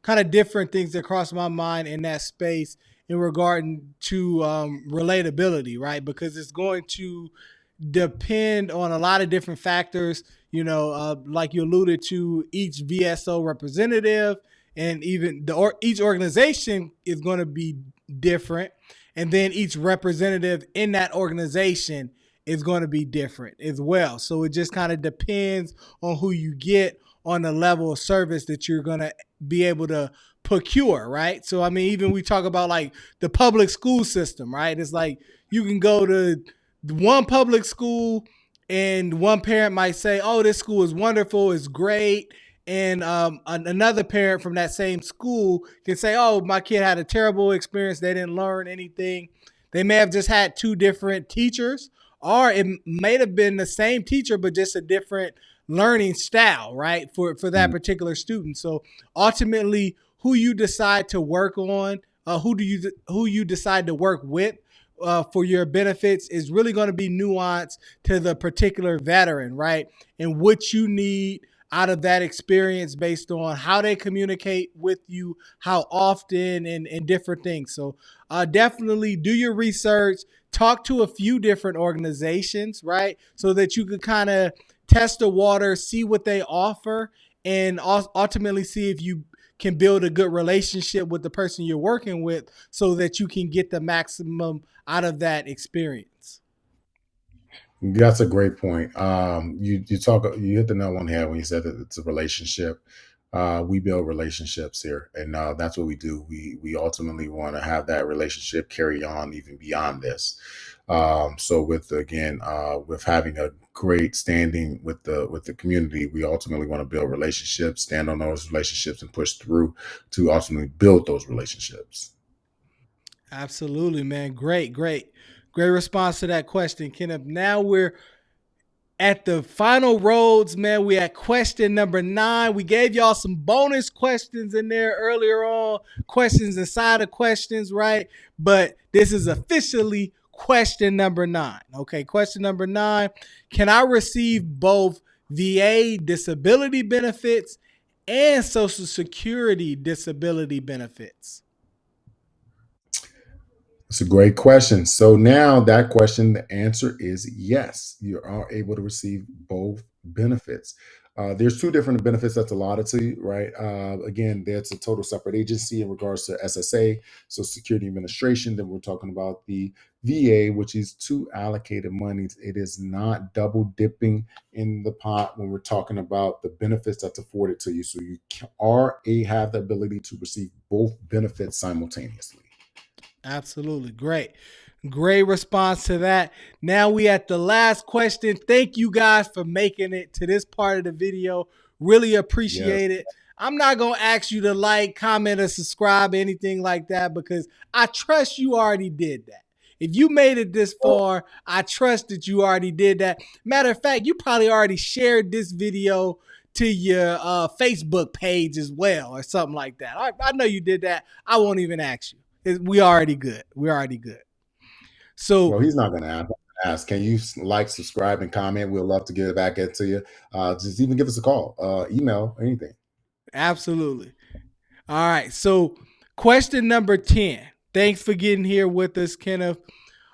kind of different things that cross my mind in that space in regard to relatability, right? Because it's going to depend on a lot of different factors. Like you alluded to, each VSO representative and even each organization is going to be different, and then each representative in that organization is going to be different as well. So it just kind of depends on who you get, on the level of service that you're going to be able to procure, right? So, I mean, even we talk about like the public school system, right? It's like you can go to one public school and one parent might say, oh, this school is wonderful, it's great. And another parent from that same school can say, oh, my kid had a terrible experience. They didn't learn anything. They may have just had two different teachers, or it may have been the same teacher, but just a different learning style, right? For that Mm. particular student. So ultimately, who you decide to work on, who you decide to work with for your benefits is really going to be nuanced to the particular veteran, right? And what you need out of that experience based on how they communicate with you, how often, and different things. So definitely do your research, talk to a few different organizations, right? So that you could kind of test the water, see what they offer, and ultimately see if you can build a good relationship with the person you're working with so that you can get the maximum out of that experience. That's a great point. You hit the nail on the head when you said that it's a relationship. we build relationships here, and that's what we do. We ultimately want to have that relationship carry on even beyond this. So with again, with having a great standing with the community, we ultimately want to build relationships, stand on those relationships, and push through to ultimately build those relationships. Absolutely, man. Great response to that question, Kenneth. Now we're at the final roads, man. We at question number 9. We gave y'all some bonus questions in there earlier on, questions inside of questions, right? But this is officially question number 9. Okay, question number 9. Can I receive both VA disability benefits and Social Security disability benefits? It's a great question. So now that question, the answer is yes. You are able to receive both benefits. There's two different benefits that's allotted to you, right? Again, that's a total separate agency in regards to SSA, so Security Administration. Then we're talking about the VA, which is two allocated monies. It is not double dipping in the pot when we're talking about the benefits that's afforded to you. So have the ability to receive both benefits simultaneously. Absolutely. Great response to that. Now we at the last question. Thank you guys for making it to this part of the video. Really Yes. appreciate it. I'm not going to ask you to like, comment, or subscribe, anything like that, because I trust you already did that. If you made it this far, I trust that you already did that. Matter of fact, you probably already shared this video to your Facebook page as well, or something like that. I know you did that. I won't even ask you. We already good. We're already good. Well, So he's not going to ask. Can you like, subscribe, and comment? We'd love to get it back into you. Just even give us a call, email, anything. absolutely. All right. So question number 10. Thanks for getting here with us, Kenneth.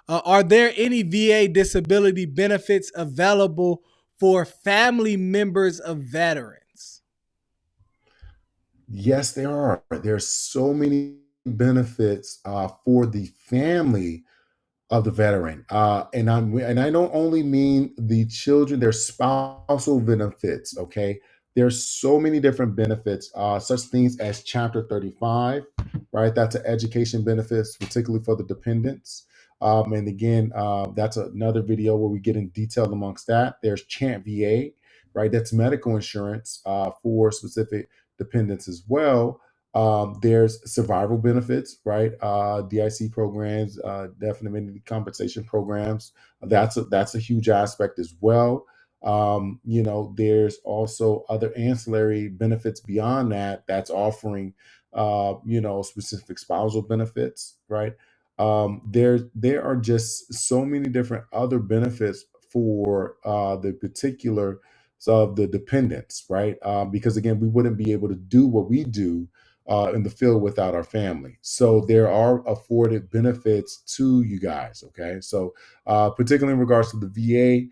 Are there any VA disability benefits available for family members of veterans? Yes, there are. There's so many benefits for the family of the veteran. And I don't only mean the children, their spousal benefits. Okay. There's so many different benefits, such things as Chapter 35, right? That's an education benefits, particularly for the dependents. And again, that's another video where we get in detail amongst that. There's Chant VA, right? That's medical insurance for specific dependents as well. There's survival benefits, right? DIC programs, definite immunity compensation programs. That's a huge aspect as well. There's also other ancillary benefits beyond that. That's offering, specific spousal benefits, right? There are just so many different other benefits for the particular of the dependents, right? Because again, we wouldn't be able to do what we do in the field without our family. So there are afforded benefits to you guys. Okay, so particularly in regards to the VA,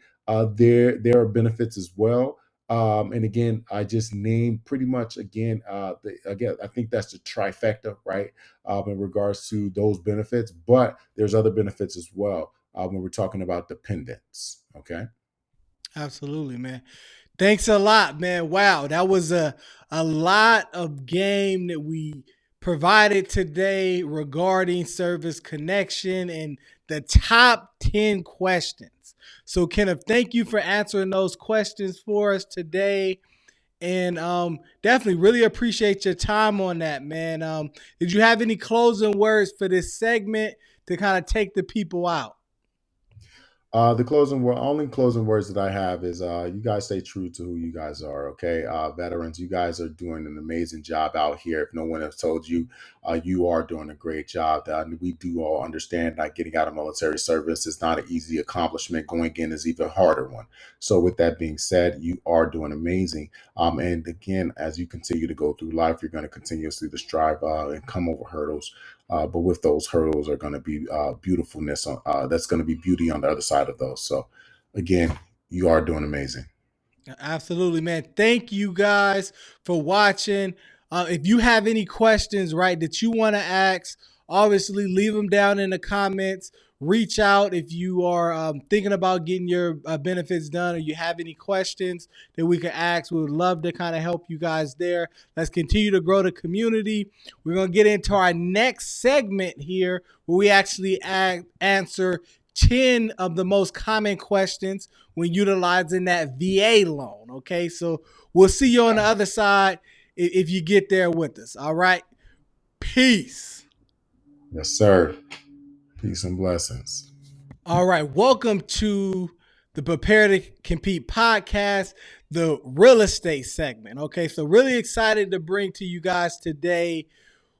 there are benefits as well. And again, I just named pretty much again I think that's the trifecta, right? In regards to those benefits, but there's other benefits as well when we're talking about dependents. Okay. Absolutely, man. Thanks a lot, man. Wow, that was a lot of game that we provided today regarding service connection and the top 10 questions. So, Kenneth, thank you for answering those questions for us today. And definitely really appreciate your time on that, man. Did you have any closing words for this segment to kind of take the people out? The only closing words that I have is you guys stay true to who you guys are, okay? Veterans, you guys are doing an amazing job out here. If no one has told you, you are doing a great job. We do all understand that getting out of military service is not an easy accomplishment. Going in is even harder one. So, with that being said, you are doing amazing. And again, as you continue to go through life, you're going to continuously to strive and come over hurdles. But with those hurdles are going to be beautifulness. That's going to be beauty on the other side of those. So, again, you are doing amazing. Absolutely, man. Thank you guys for watching. If you have any questions, right, that you want to ask obviously leave them down in the comments. Reach out if you are thinking about getting your benefits done or you have any questions that we could ask. We would love to kind of help you guys there. Let's continue to grow the community. We're going to get into our next segment here where we actually answer 10 of the most common questions when utilizing that VA loan. Okay, so we'll see you on the other side if you get there with us. All right, peace. Yes, sir. Peace and blessings. All right, welcome to the Prepare to Compete podcast, the real estate segment. Okay, so really excited to bring to you guys today.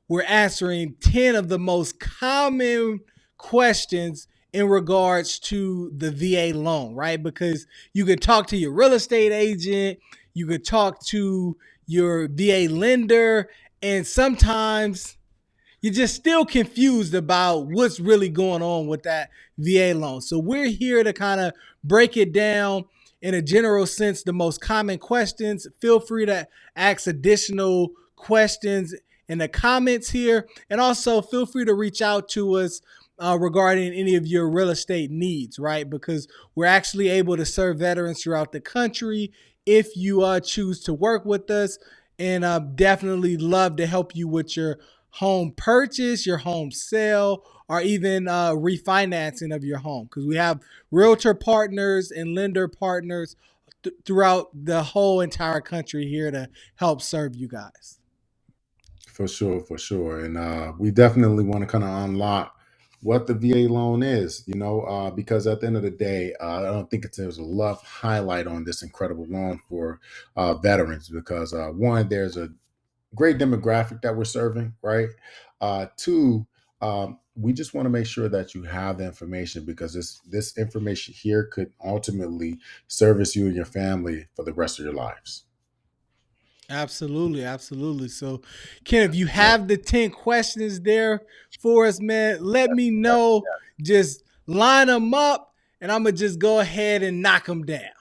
We're answering 10 of the most common questions in regards to the VA loan, right? Because you can talk to your real estate agent, you can talk to your VA lender, and sometimes you're just still confused about what's really going on with that VA loan. So we're here to kind of break it down in a general sense, the most common questions. Feel free to ask additional questions in the comments here. And also feel free to reach out to us regarding any of your real estate needs, right? Because we're actually able to serve veterans throughout the country if you choose to work with us. And definitely love to help you with your home purchase, your home sale, or even refinancing of your home. Because we have realtor partners and lender partners throughout the whole entire country here to help serve you guys. For sure, for sure. And we definitely want to kind of unlock what the VA loan is, because at the end of the day, I don't think there's a love highlight on this incredible loan for veterans because, one, there's a great demographic that we're serving, right? Two, we just want to make sure that you have the information because this information here could ultimately service you and your family for the rest of your lives. Absolutely, absolutely. So, Ken, if you Yeah. have the 10 questions there for us, man, let me know. Just line them up, and I'm going to just go ahead and knock them down.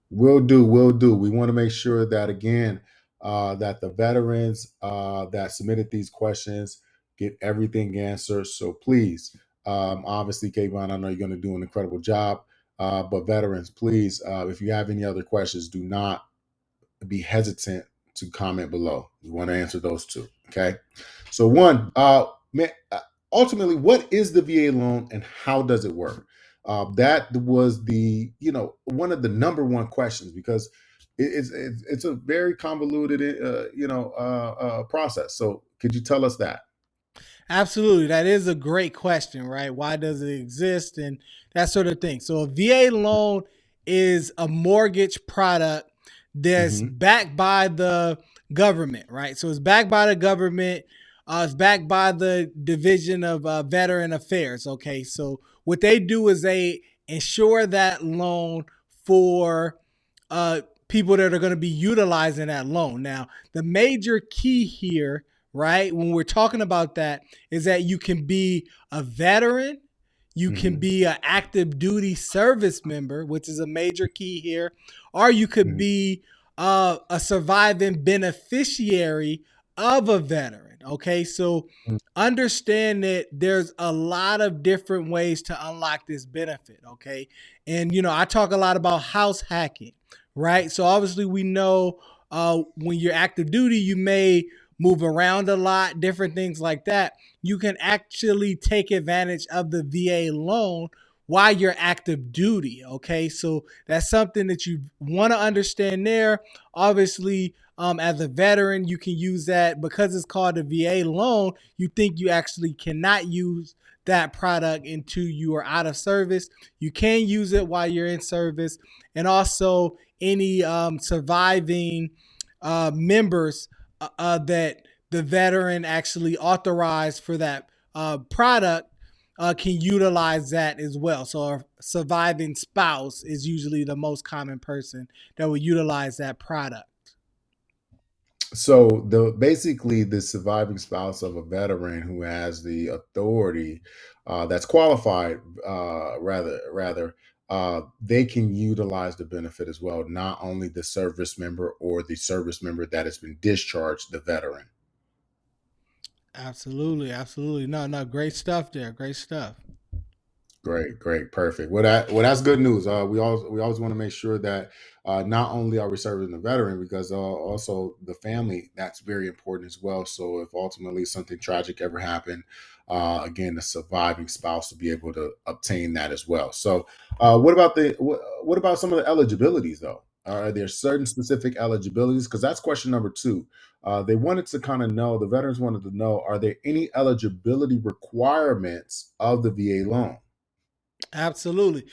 Will do, will do. We want to make sure that again, that the veterans that submitted these questions get everything answered. So please, obviously, Kayvon, I know you're going to do an incredible job. But veterans, please, if you have any other questions, do not be hesitant to comment below. We want to answer those too. Okay. So one, ultimately, what is the VA loan and how does it work? That was the one of the number one questions because it's a very convoluted process. So could you tell us that? Absolutely. That is a great question, right? Why does it exist and that sort of thing. So, a VA loan is a mortgage product that's Hmm. backed by the government, right? So, it's backed by the government. It's backed by the Division of Veteran Affairs. Okay. So, what they do is they insure that loan for people that are going to be utilizing that loan. Now, the major key here, right, when we're talking about that, is that you can be a veteran, you can Hmm. be an active duty service member, which is a major key here, or you could Hmm. be a surviving beneficiary of a veteran. Okay, so understand that there's a lot of different ways to unlock this benefit. Okay, and I talk a lot about house hacking, right? So obviously we know when you're active duty, you may move around a lot, different things like that. You can actually take advantage of the VA loan while you're active duty. Okay, so that's something that you want to understand there. Obviously, as a veteran, you can use that because it's called a VA loan. You think you actually cannot use that product until you are out of service. You can use it while you're in service, and also any surviving members that the veteran actually authorized for that product can utilize that as well. So a surviving spouse is usually the most common person that will utilize that product. So basically the surviving spouse of a veteran who has the authority that's qualified, they can utilize the benefit as well. Not only the service member or the service member that has been discharged, the veteran. Absolutely, absolutely. No, no, great stuff there. Great stuff. Great, great, perfect. That's good news. We always want to make sure that not only are we serving the veteran, because also the family, that's very important as well. So if ultimately something tragic ever happened, again, the surviving spouse will be able to obtain that as well. So what about some of the eligibilities though? Are there certain specific eligibilities? Because that's question number two. They wanted to kind of know, the veterans wanted to know, are there any eligibility requirements of the VA loan? Absolutely.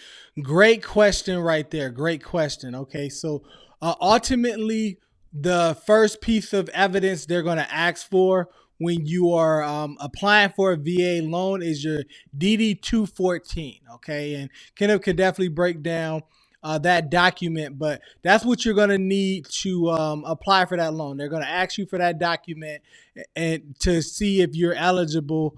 Great question right there. Great question. Okay. So ultimately, the first piece of evidence they're going to ask for when you are applying for a VA loan is your DD 214. Okay. And Kenneth can definitely break down that document, but that's what you're going to need to apply for that loan. They're going to ask you for that document and to see if you're eligible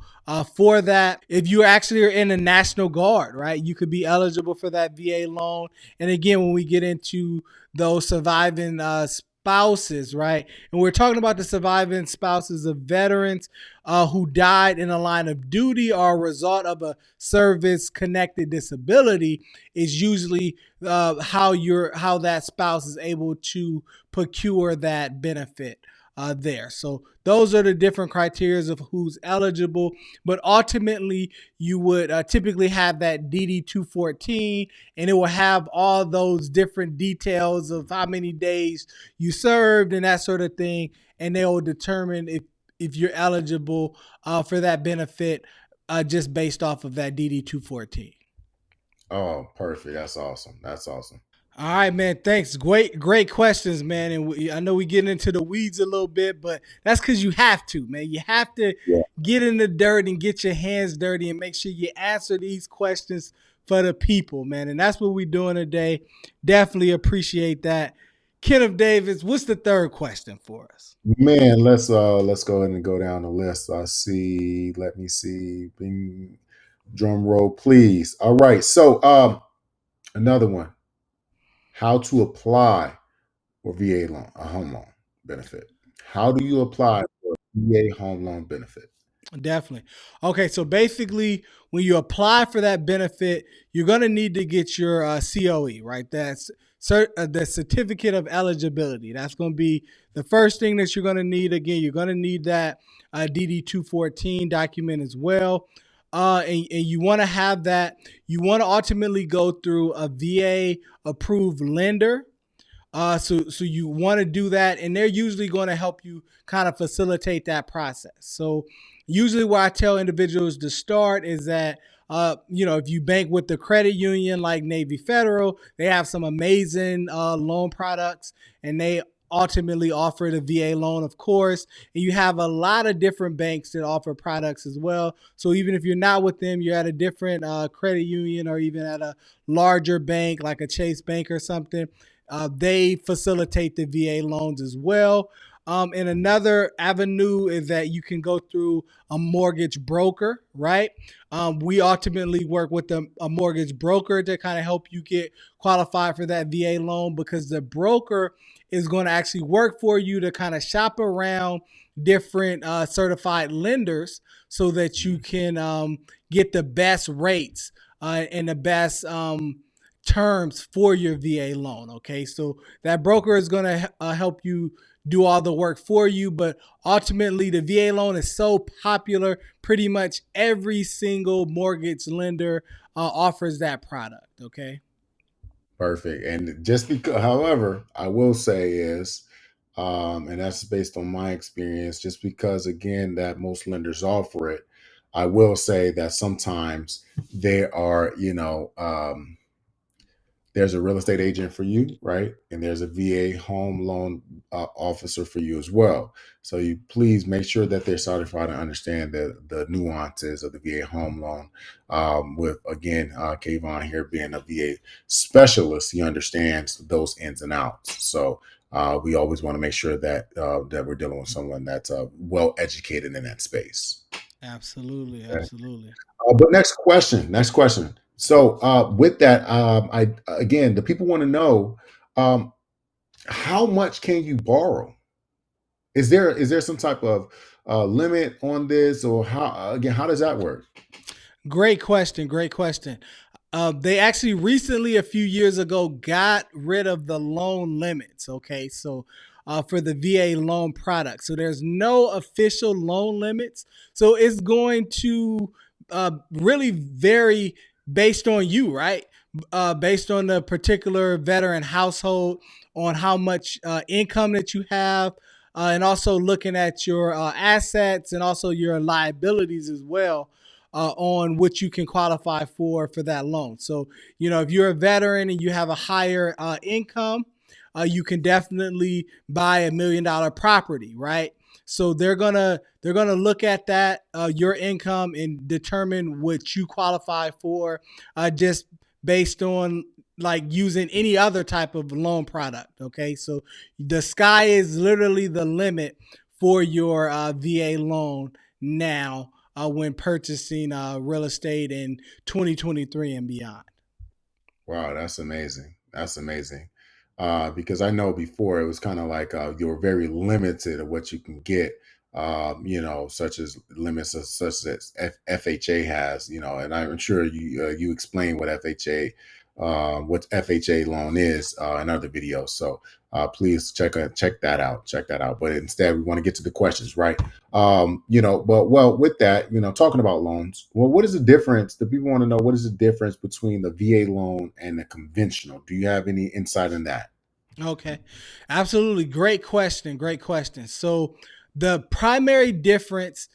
for that. If you actually are in the National Guard, right, you could be eligible for that VA loan. And again, when we get into those surviving spouses, right, and we're talking about the surviving spouses of veterans who died in a line of duty or a result of a service-connected disability, is usually how that spouse is able to procure that benefit there. So those are the different criteria of who's eligible. But ultimately, you would typically have that DD 214, and it will have all those different details of how many days you served and that sort of thing. And they will determine if you're eligible for that benefit just based off of that DD 214. Oh, perfect. That's awesome. That's awesome. All right, man. Thanks. Great questions, man. And I know we get into the weeds a little bit, but that's because you have to, man. You have to Yeah. get in the dirt and get your hands dirty and make sure you answer these questions for the people, man. And that's what we're doing today. Definitely appreciate that. Kenneth Davis, what's the third question for us? Man, let's go ahead and go down the list. I see. Let me see. Bing, drum roll, please. All right. So another one. How to apply for VA loan, a home loan benefit. How do you apply for a VA home loan benefit? Definitely. Okay, so basically, when you apply for that benefit, you're going to need to get your COE, right? That's the certificate of eligibility. That's going to be the first thing that you're going to need. Again, you're going to need that DD 214 document as well. And you want to have that. You want to ultimately go through a VA approved lender. So you want to do that, and they're usually going to help you kind of facilitate that process. So usually, where I tell individuals to start is that if you bank with the credit union like Navy Federal, they have some amazing loan products, and they ultimately offer the VA loan, of course. And you have a lot of different banks that offer products as well. So even if you're not with them, you're at a different credit union or even at a larger bank like a Chase Bank or something. They facilitate the VA loans as well. And another avenue is that you can go through a mortgage broker, right? We ultimately work with a mortgage broker to kind of help you get qualified for that VA loan, because the broker is going to actually work for you to kind of shop around different certified lenders so that you can get the best rates and the best terms for your VA loan. Okay, so that broker is going to help you do all the work for you, but ultimately the VA loan is so popular, pretty much every single mortgage lender offers that product. Okay. Perfect. And just because, however, I will say is, and that's based on my experience, just because again that most lenders offer it, I will say that sometimes there are, there's a real estate agent for you, right? And there's a VA home loan officer for you as well. So you please make sure that they're certified and understand the nuances of the VA home loan. With again, Kayvon here being a VA specialist, he understands those ins and outs. So we always want to make sure that we're dealing with someone that's well educated in that space. Absolutely, Okay? absolutely. But next question. Next question. So with that, I again, the people want to know how much can you borrow? Is there some type of limit on this, or how again? How does that work? Great question. Great question. They actually recently, a few years ago, got rid of the loan limits. Okay, so for the VA loan product, so there's no official loan limits. So it's going to really vary based on you, right? Based on the particular veteran household, on how much income that you have, and also looking at your assets and also your liabilities as well, on what you can qualify for that loan. So, if you're a veteran and you have a higher income, you can definitely buy $1 million property, right? So they're gonna look at that, your income, and determine what you qualify for, just based on like using any other type of loan product. Okay, so the sky is literally the limit for your VA loan now, when purchasing real estate in 2023 and beyond. Wow, that's amazing. That's amazing. Because I know before it was kind of like you were very limited of what you can get, such as limits such as FHA has, and I'm sure you explain what FHA loan is in other videos. So please check that out. Check that out. But instead, we want to get to the questions, right? But well, with that, talking about loans, well, what is the difference? The people want to know, what is the difference between the VA loan and the conventional? Do you have any insight in that? Okay, absolutely. Great question. Great question. So, the primary difference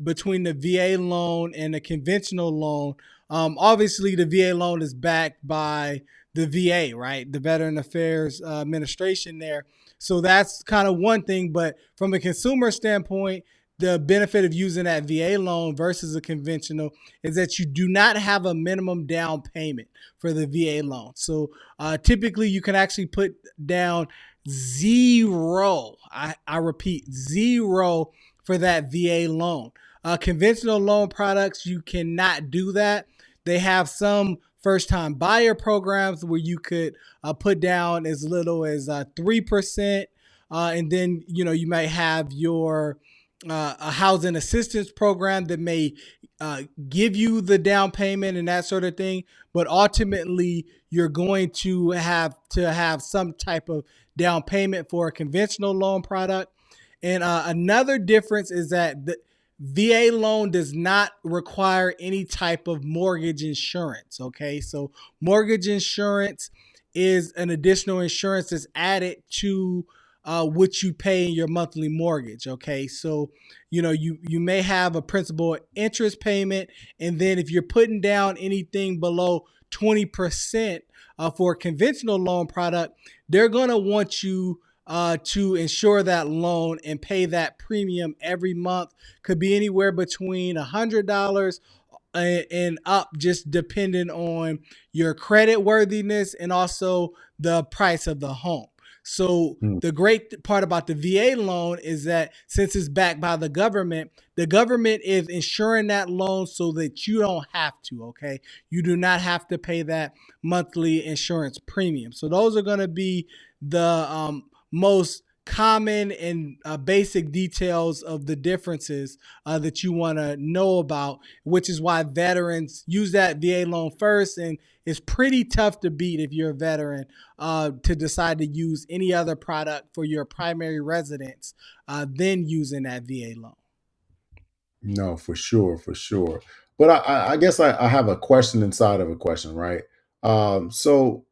between the VA loan and the conventional loan, obviously, the VA loan is backed by the VA, right? The Veteran Affairs Administration there. So, that's kind of one thing. But from a consumer standpoint, the benefit of using that VA loan versus a conventional is that you do not have a minimum down payment for the VA loan. So, typically, you can actually put down zero. I repeat, zero for that VA loan. Conventional loan products, you cannot do that. They have some first time buyer programs where you could put down as little as 3%. And then, you might have your a housing assistance program that may give you the down payment and that sort of thing. But ultimately, you're going to have some type of down payment for a conventional loan product. And another difference is that the VA loan does not require any type of mortgage insurance. Okay, so mortgage insurance is an additional insurance that's added to what you pay in your monthly mortgage. Okay, so you may have a principal interest payment, and then if you're putting down anything below 20% for a conventional loan product, they're going to want you to insure that loan and pay that premium every month. Could be anywhere between $100 and up, just depending on your credit worthiness and also the price of the home. So Hmm. the great part about the VA loan is that since it's backed by the government is insuring that loan so that you don't have to, okay? You do not have to pay that monthly insurance premium. So those are going to be the most common and basic details of the differences that you want to know about, which is why veterans use that VA loan first. And it's pretty tough to beat if you're a veteran to decide to use any other product for your primary residence than using that VA loan. No, for sure, for sure. But I guess I have a question inside of a question, right? So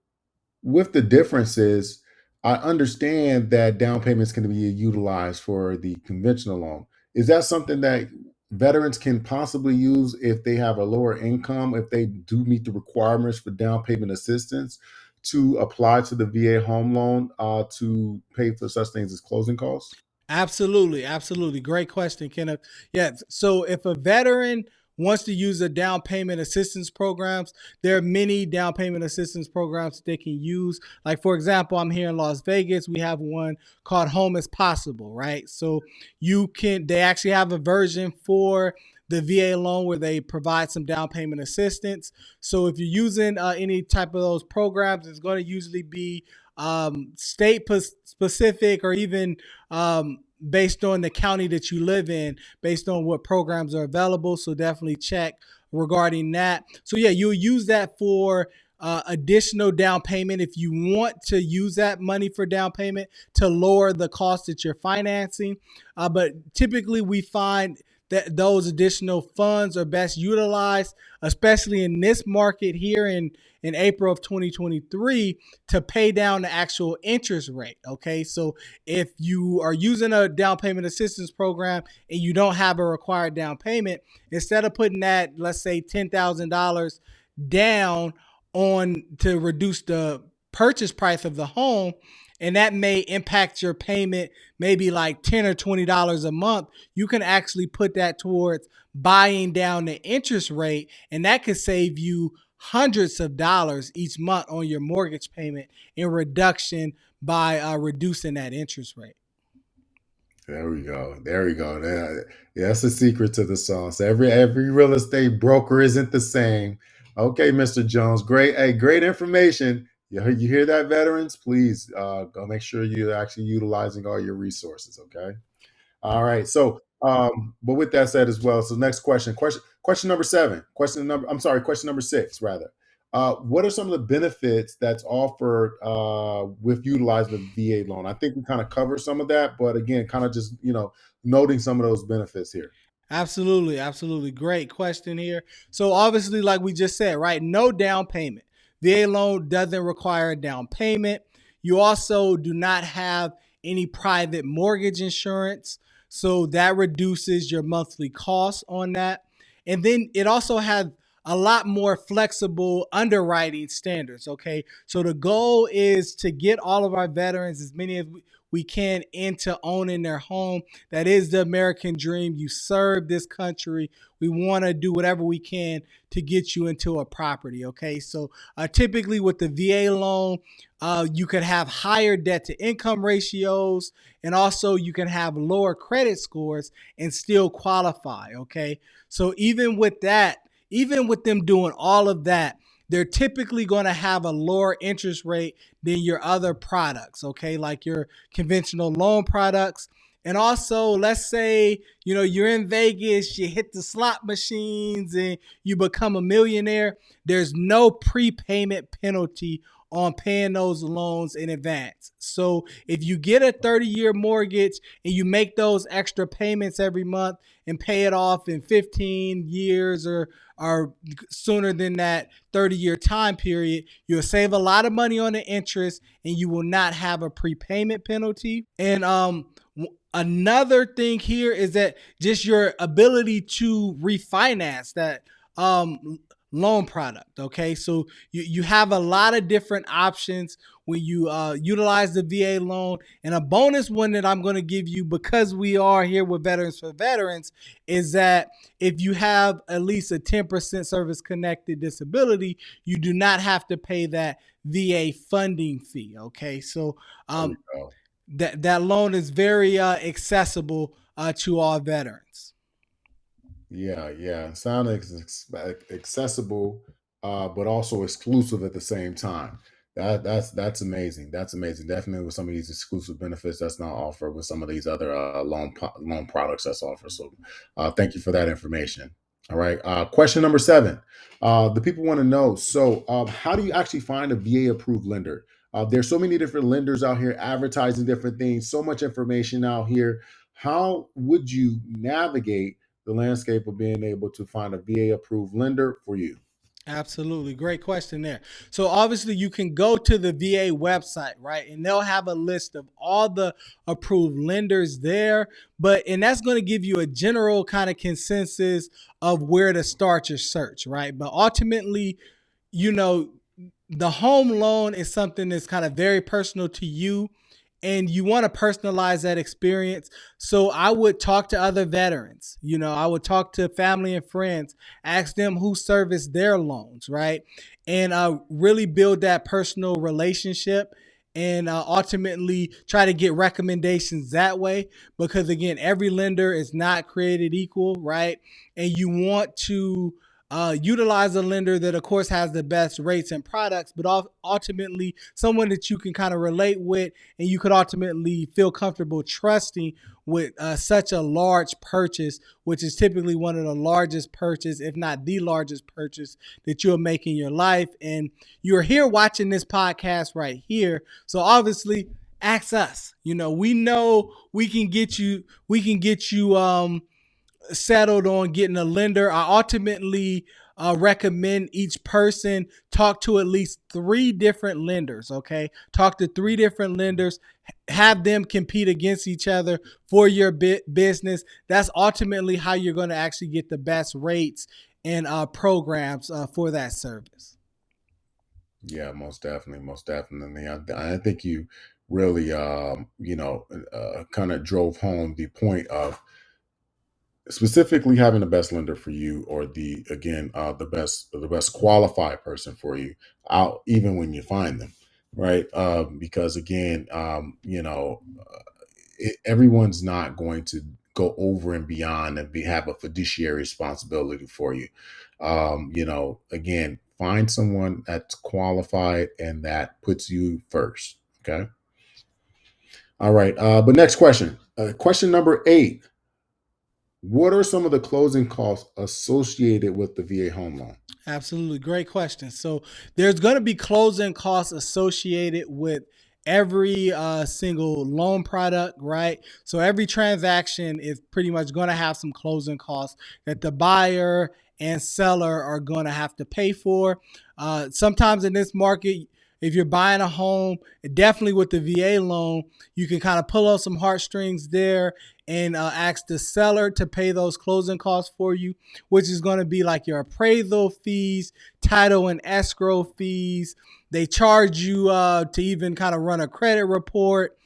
with the differences, I understand that down payments can be utilized for the conventional loan. Is that something that veterans can possibly use if they have a lower income, if they do meet the requirements for down payment assistance to apply to the VA home loan to pay for such things as closing costs? Absolutely, absolutely. Great question, Kenneth. Yeah. So if a veteran wants to use the down payment assistance programs, there are many down payment assistance programs that they can use. Like, for example, I'm here in Las Vegas. We have one called Home is Possible, right? So they actually have a version for the VA loan where they provide some down payment assistance. So if you're using any type of those programs, it's going to usually be state specific, or even based on the county that you live in, based on what programs are available. So definitely check regarding that. So yeah, you'll use that for additional down payment if you want to use that money for down payment to lower the cost that you're financing. But typically, we find that those additional funds are best utilized, especially in this market here in April of 2023, to pay down the actual interest rate. Okay, so if you are using a down payment assistance program and you don't have a required down payment, instead of putting that, let's say $10,000 down on to reduce the purchase price of the home, and that may impact your payment maybe like $10 or $20 a month, you can actually put that towards buying down the interest rate, and that could save you hundreds of dollars each month on your mortgage payment in reduction by reducing that interest rate. There we go. There we go. Yeah, that's the secret to the sauce. Every real estate broker isn't the same. Okay, Mr. Jones. Great. Hey, great information. You hear that, veterans? Please go make sure you're actually utilizing all your resources. Okay. All right. So, but with that said as well, so next question number seven, question number six, rather. What are some of the benefits that's offered with utilizing the VA loan? I think we kind of covered some of that, but again, kind of just noting some of those benefits here. Absolutely, absolutely. Great question here. So obviously, like we just said, right? No down payment. VA loan doesn't require a down payment. You also do not have any private mortgage insurance. So that reduces your monthly costs on that. And then it also has a lot more flexible underwriting standards. Okay. So the goal is to get all of our veterans, as many as we can, into owning their home. That is the American dream. You serve this country. We want to do whatever we can to get you into a property. Okay. So typically with the VA loan, you could have higher debt to income ratios, and also you can have lower credit scores and still qualify. Okay. So even with that, even with them doing all of that, they're typically going to have a lower interest rate than your other products, okay, like your conventional loan products. And also, let's say, you're in Vegas, you hit the slot machines and you become a millionaire. There's no prepayment penalty on paying those loans in advance. So if you get a 30-year mortgage and you make those extra payments every month and pay it off in 15 years or sooner than that 30-year time period, you'll save a lot of money on the interest and you will not have a prepayment penalty. And another thing here is that just your ability to refinance that loan product. Okay, so you have a lot of different options when you utilize the VA loan. And a bonus one that I'm going to give you, because we are here with Veterans for Veterans, is that if you have at least a 10% service connected disability, you do not have to pay that VA funding fee. Okay, so that loan is very accessible to all veterans. Yeah. Sound accessible, but also exclusive at the same time. That's amazing. That's amazing. Definitely with some of these exclusive benefits that's not offered with some of these other loan products that's offered. So, thank you for that information. All right. Question number seven. The people want to know. So, how do you actually find a VA approved lender? There's so many different lenders out here advertising different things. So much information out here. How would you navigate the landscape of being able to find a VA approved lender for you? Absolutely. Great question there. So obviously you can go to the VA website, right? And they'll have a list of all the approved lenders there. And that's going to give you a general kind of consensus of where to start your search, right? But ultimately, you know, the home loan is something that's kind of very personal to you, and you want to personalize that experience. So I would talk to other veterans. I would talk to family and friends, ask them who serviced their loans, right? And really build that personal relationship, and ultimately try to get recommendations that way. Because again, every lender is not created equal, right? And you want to utilize a lender that, of course, has the best rates and products, but ultimately someone that you can kind of relate with and you could ultimately feel comfortable trusting with such a large purchase, which is typically one of the largest purchase, if not the largest purchase that you'll make in your life. And you're here watching this podcast right here. So obviously, ask us. We know we can get you settled on getting a lender. I ultimately recommend each person talk to at least three different lenders. Okay, talk to three different lenders, have them compete against each other for your business. That's ultimately how you're going to actually get the best rates and programs for that service. Yeah, most definitely, most definitely. I think you really, kind of drove home the point of specifically having the best lender for you, or the best qualified person for you, out even when you find them, right? Because again, everyone's not going to go over and beyond and have a fiduciary responsibility for you. Again, find someone that's qualified and that puts you first. Okay. All right. But next question. Question number 8. What are some of the closing costs associated with the VA home loan? Absolutely. Great question. So there's going to be closing costs associated with every single loan product, right? So every transaction is pretty much going to have some closing costs that the buyer and seller are going to have to pay for. Sometimes in this market, if you're buying a home, definitely with the VA loan, you can kind of pull on some heartstrings there and ask the seller to pay those closing costs for you, which is going to be like your appraisal fees, title and escrow fees. They charge you to even kind of run a credit report.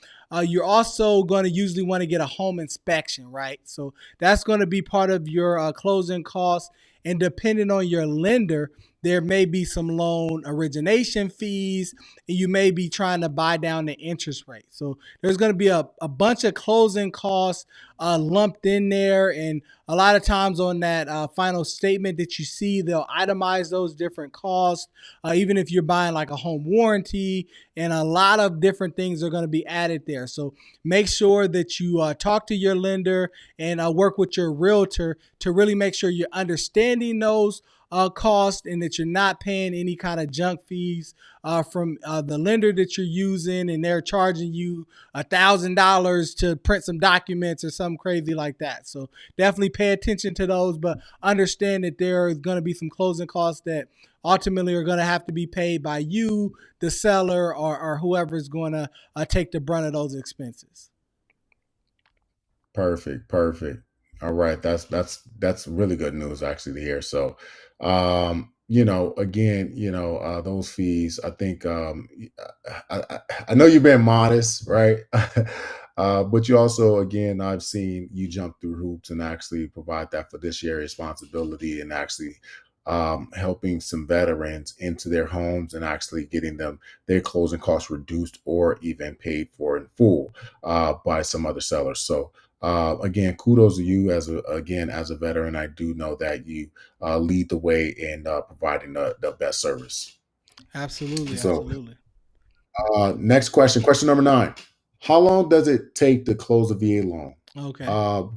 You're also going to usually want to get a home inspection, right? So that's going to be part of your closing costs. And depending on your lender, there may be some loan origination fees, and you may be trying to buy down the interest rate. So there's going to be a bunch of closing costs lumped in there. And a lot of times on that final statement that you see, they'll itemize those different costs, even if you're buying like a home warranty, and a lot of different things are going to be added there. So make sure that you talk to your lender and work with your realtor to really make sure you're understanding those cost and that you're not paying any kind of junk fees from the lender that you're using, and they're charging you $1,000 to print some documents or something crazy like that. So definitely pay attention to those, but understand that there is going to be some closing costs that ultimately are going to have to be paid by you, the seller, or whoever is going to take the brunt of those expenses. Perfect, perfect. All right, that's really good news actually to hear. So, again, those fees. I think I know you've been modest, right? But you also, again, I've seen you jump through hoops and actually provide that fiduciary responsibility and actually helping some veterans into their homes and actually getting them their closing costs reduced or even paid for in full by some other sellers. So again, kudos to you as a veteran. I do know that you lead the way in providing the best service. Absolutely, So, absolutely. next question, question number 9. How long does it take to close a VA loan? Okay.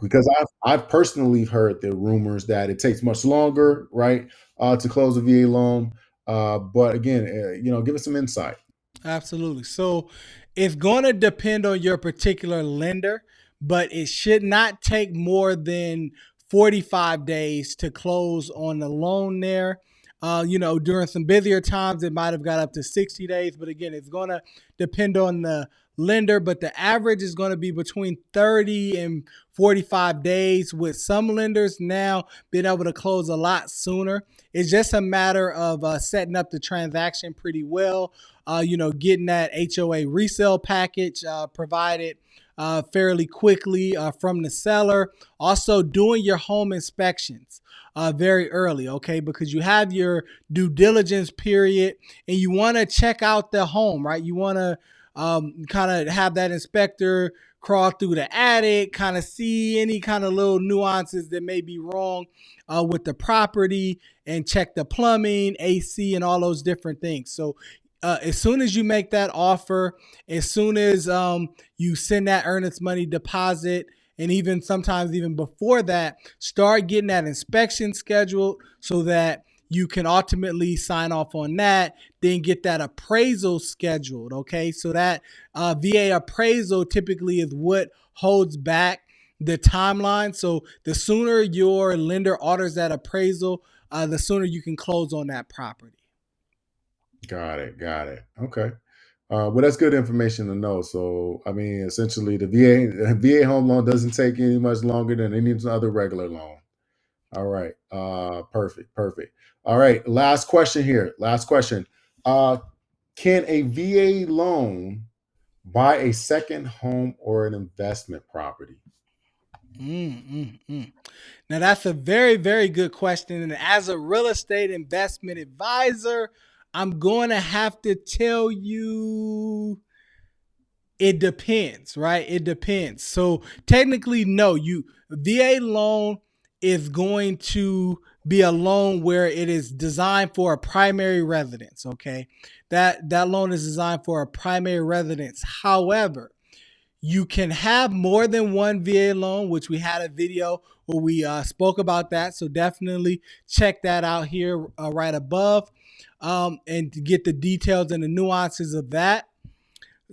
Because I've personally heard the rumors that it takes much longer, right, to close a VA loan. But again, give us some insight. Absolutely. So it's going to depend on your particular lender, but it should not take more than 45 days to close on the loan there. During some busier times, it might have got up to 60 days, but again, it's going to depend on the lender, but the average is going to be between 30 and 45 days, with some lenders now being able to close a lot sooner. It's just a matter of setting up the transaction pretty well, getting that HOA resale package provided fairly quickly from the seller. Also, doing your home inspections very early, okay? Because you have your due diligence period and you want to check out the home, right? You want to kind of have that inspector crawl through the attic, kind of see any kind of little nuances that may be wrong with the property, and check the plumbing, AC, and all those different things. So as soon as you make that offer, as soon as you send that earnest money deposit, and even sometimes even before that, start getting that inspection scheduled so that you can ultimately sign off on that, then get that appraisal scheduled. Okay, so that VA appraisal typically is what holds back the timeline. So the sooner your lender orders that appraisal, the sooner you can close on that property. Got it. Got it. Okay. Well, that's good information to know. So, I mean, essentially, the VA home loan doesn't take any much longer than any other regular loan. All right. Perfect. Perfect. All right. Last question here. Last question. Uh, can a VA loan buy a second home or an investment property? Mm, mm, mm. Now, that's a very, very good question. And as a real estate investment advisor, I'm going to have to tell you it depends, right? It depends. So technically, no, you VA loan is going to be a loan where it is designed for a primary residence. Okay, that loan is designed for a primary residence. However, you can have more than one VA loan, which we had a video where we spoke about that. So definitely check that out here right above, and to get the details and the nuances of that.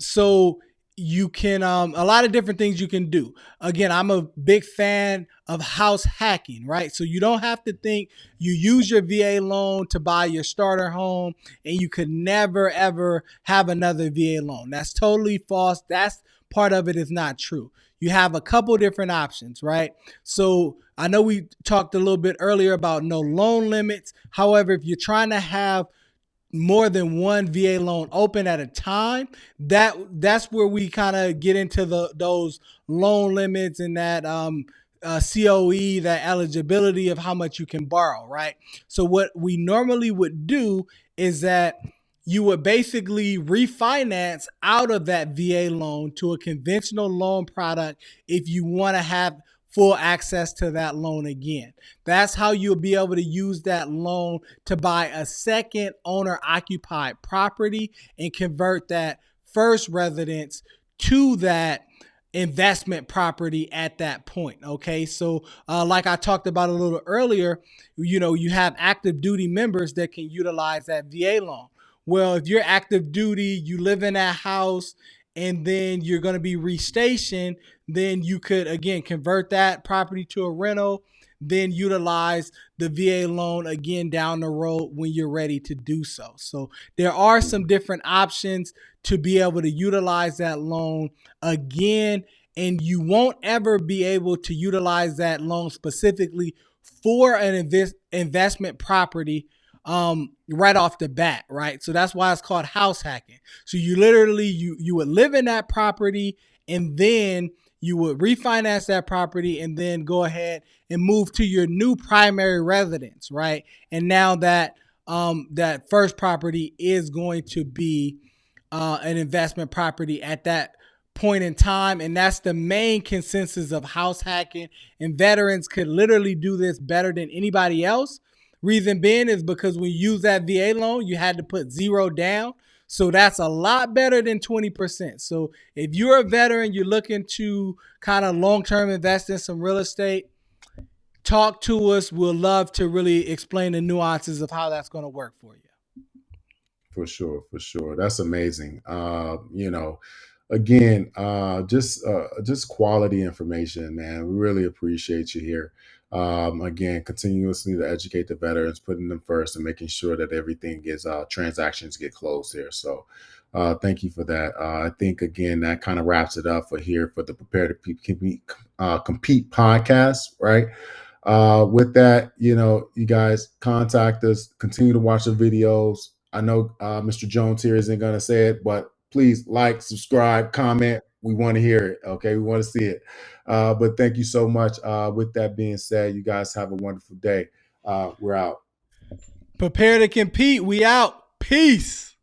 So you can a lot of different things you can do. Again, I'm a big fan of house hacking, right? So you don't have to think you use your VA loan to buy your starter home and you could never ever have another VA loan. That's totally false. That's part of it is not true. You have a couple different options, right? So I know we talked a little bit earlier about no loan limits. However, if you're trying to have more than one VA loan open at a time, that's where we kind of get into those loan limits and that COE, that eligibility of how much you can borrow, right? So what we normally would do is that you would basically refinance out of that VA loan to a conventional loan product if you want to have full access to that loan again. That's how you'll be able to use that loan to buy a second owner occupied property and convert that first residence to that investment property at that point. Okay, so like I talked about a little earlier, you have active duty members that can utilize that VA loan. Well, if you're active duty, you live in that house, and then you're going to be restationed, then you could again convert that property to a rental, then utilize the VA loan again down the road when you're ready to do so. So there are some different options to be able to utilize that loan again, and you won't ever be able to utilize that loan specifically for an investment property right off the bat, right? So that's why it's called house hacking. So you literally you would live in that property, and then you would refinance that property and then go ahead and move to your new primary residence, right? And now that that first property is going to be an investment property at that point in time. And that's the main consensus of house hacking. And veterans could literally do this better than anybody else. Reason being is because when you use that VA loan, you had to put zero down. So that's a lot better than 20%. So if you're a veteran, you're looking to kind of long-term invest in some real estate, talk to us. We'll love to really explain the nuances of how that's going to work for you. For sure, for sure. That's amazing. Again, just quality information, man. We really appreciate you here. Again, continuously to educate the veterans, putting them first, and making sure that everything gets transactions get closed here. So, thank you for that. I think again that kind of wraps it up for here for the Prepare to Compete podcast, right? With that, you guys contact us, continue to watch the videos. I know Mr. Jones here isn't going to say it, but please like, subscribe, comment. We want to hear it. Okay. We want to see it. But thank you so much. With that being said, you guys have a wonderful day. We're out. Prepare to compete. We out. Peace.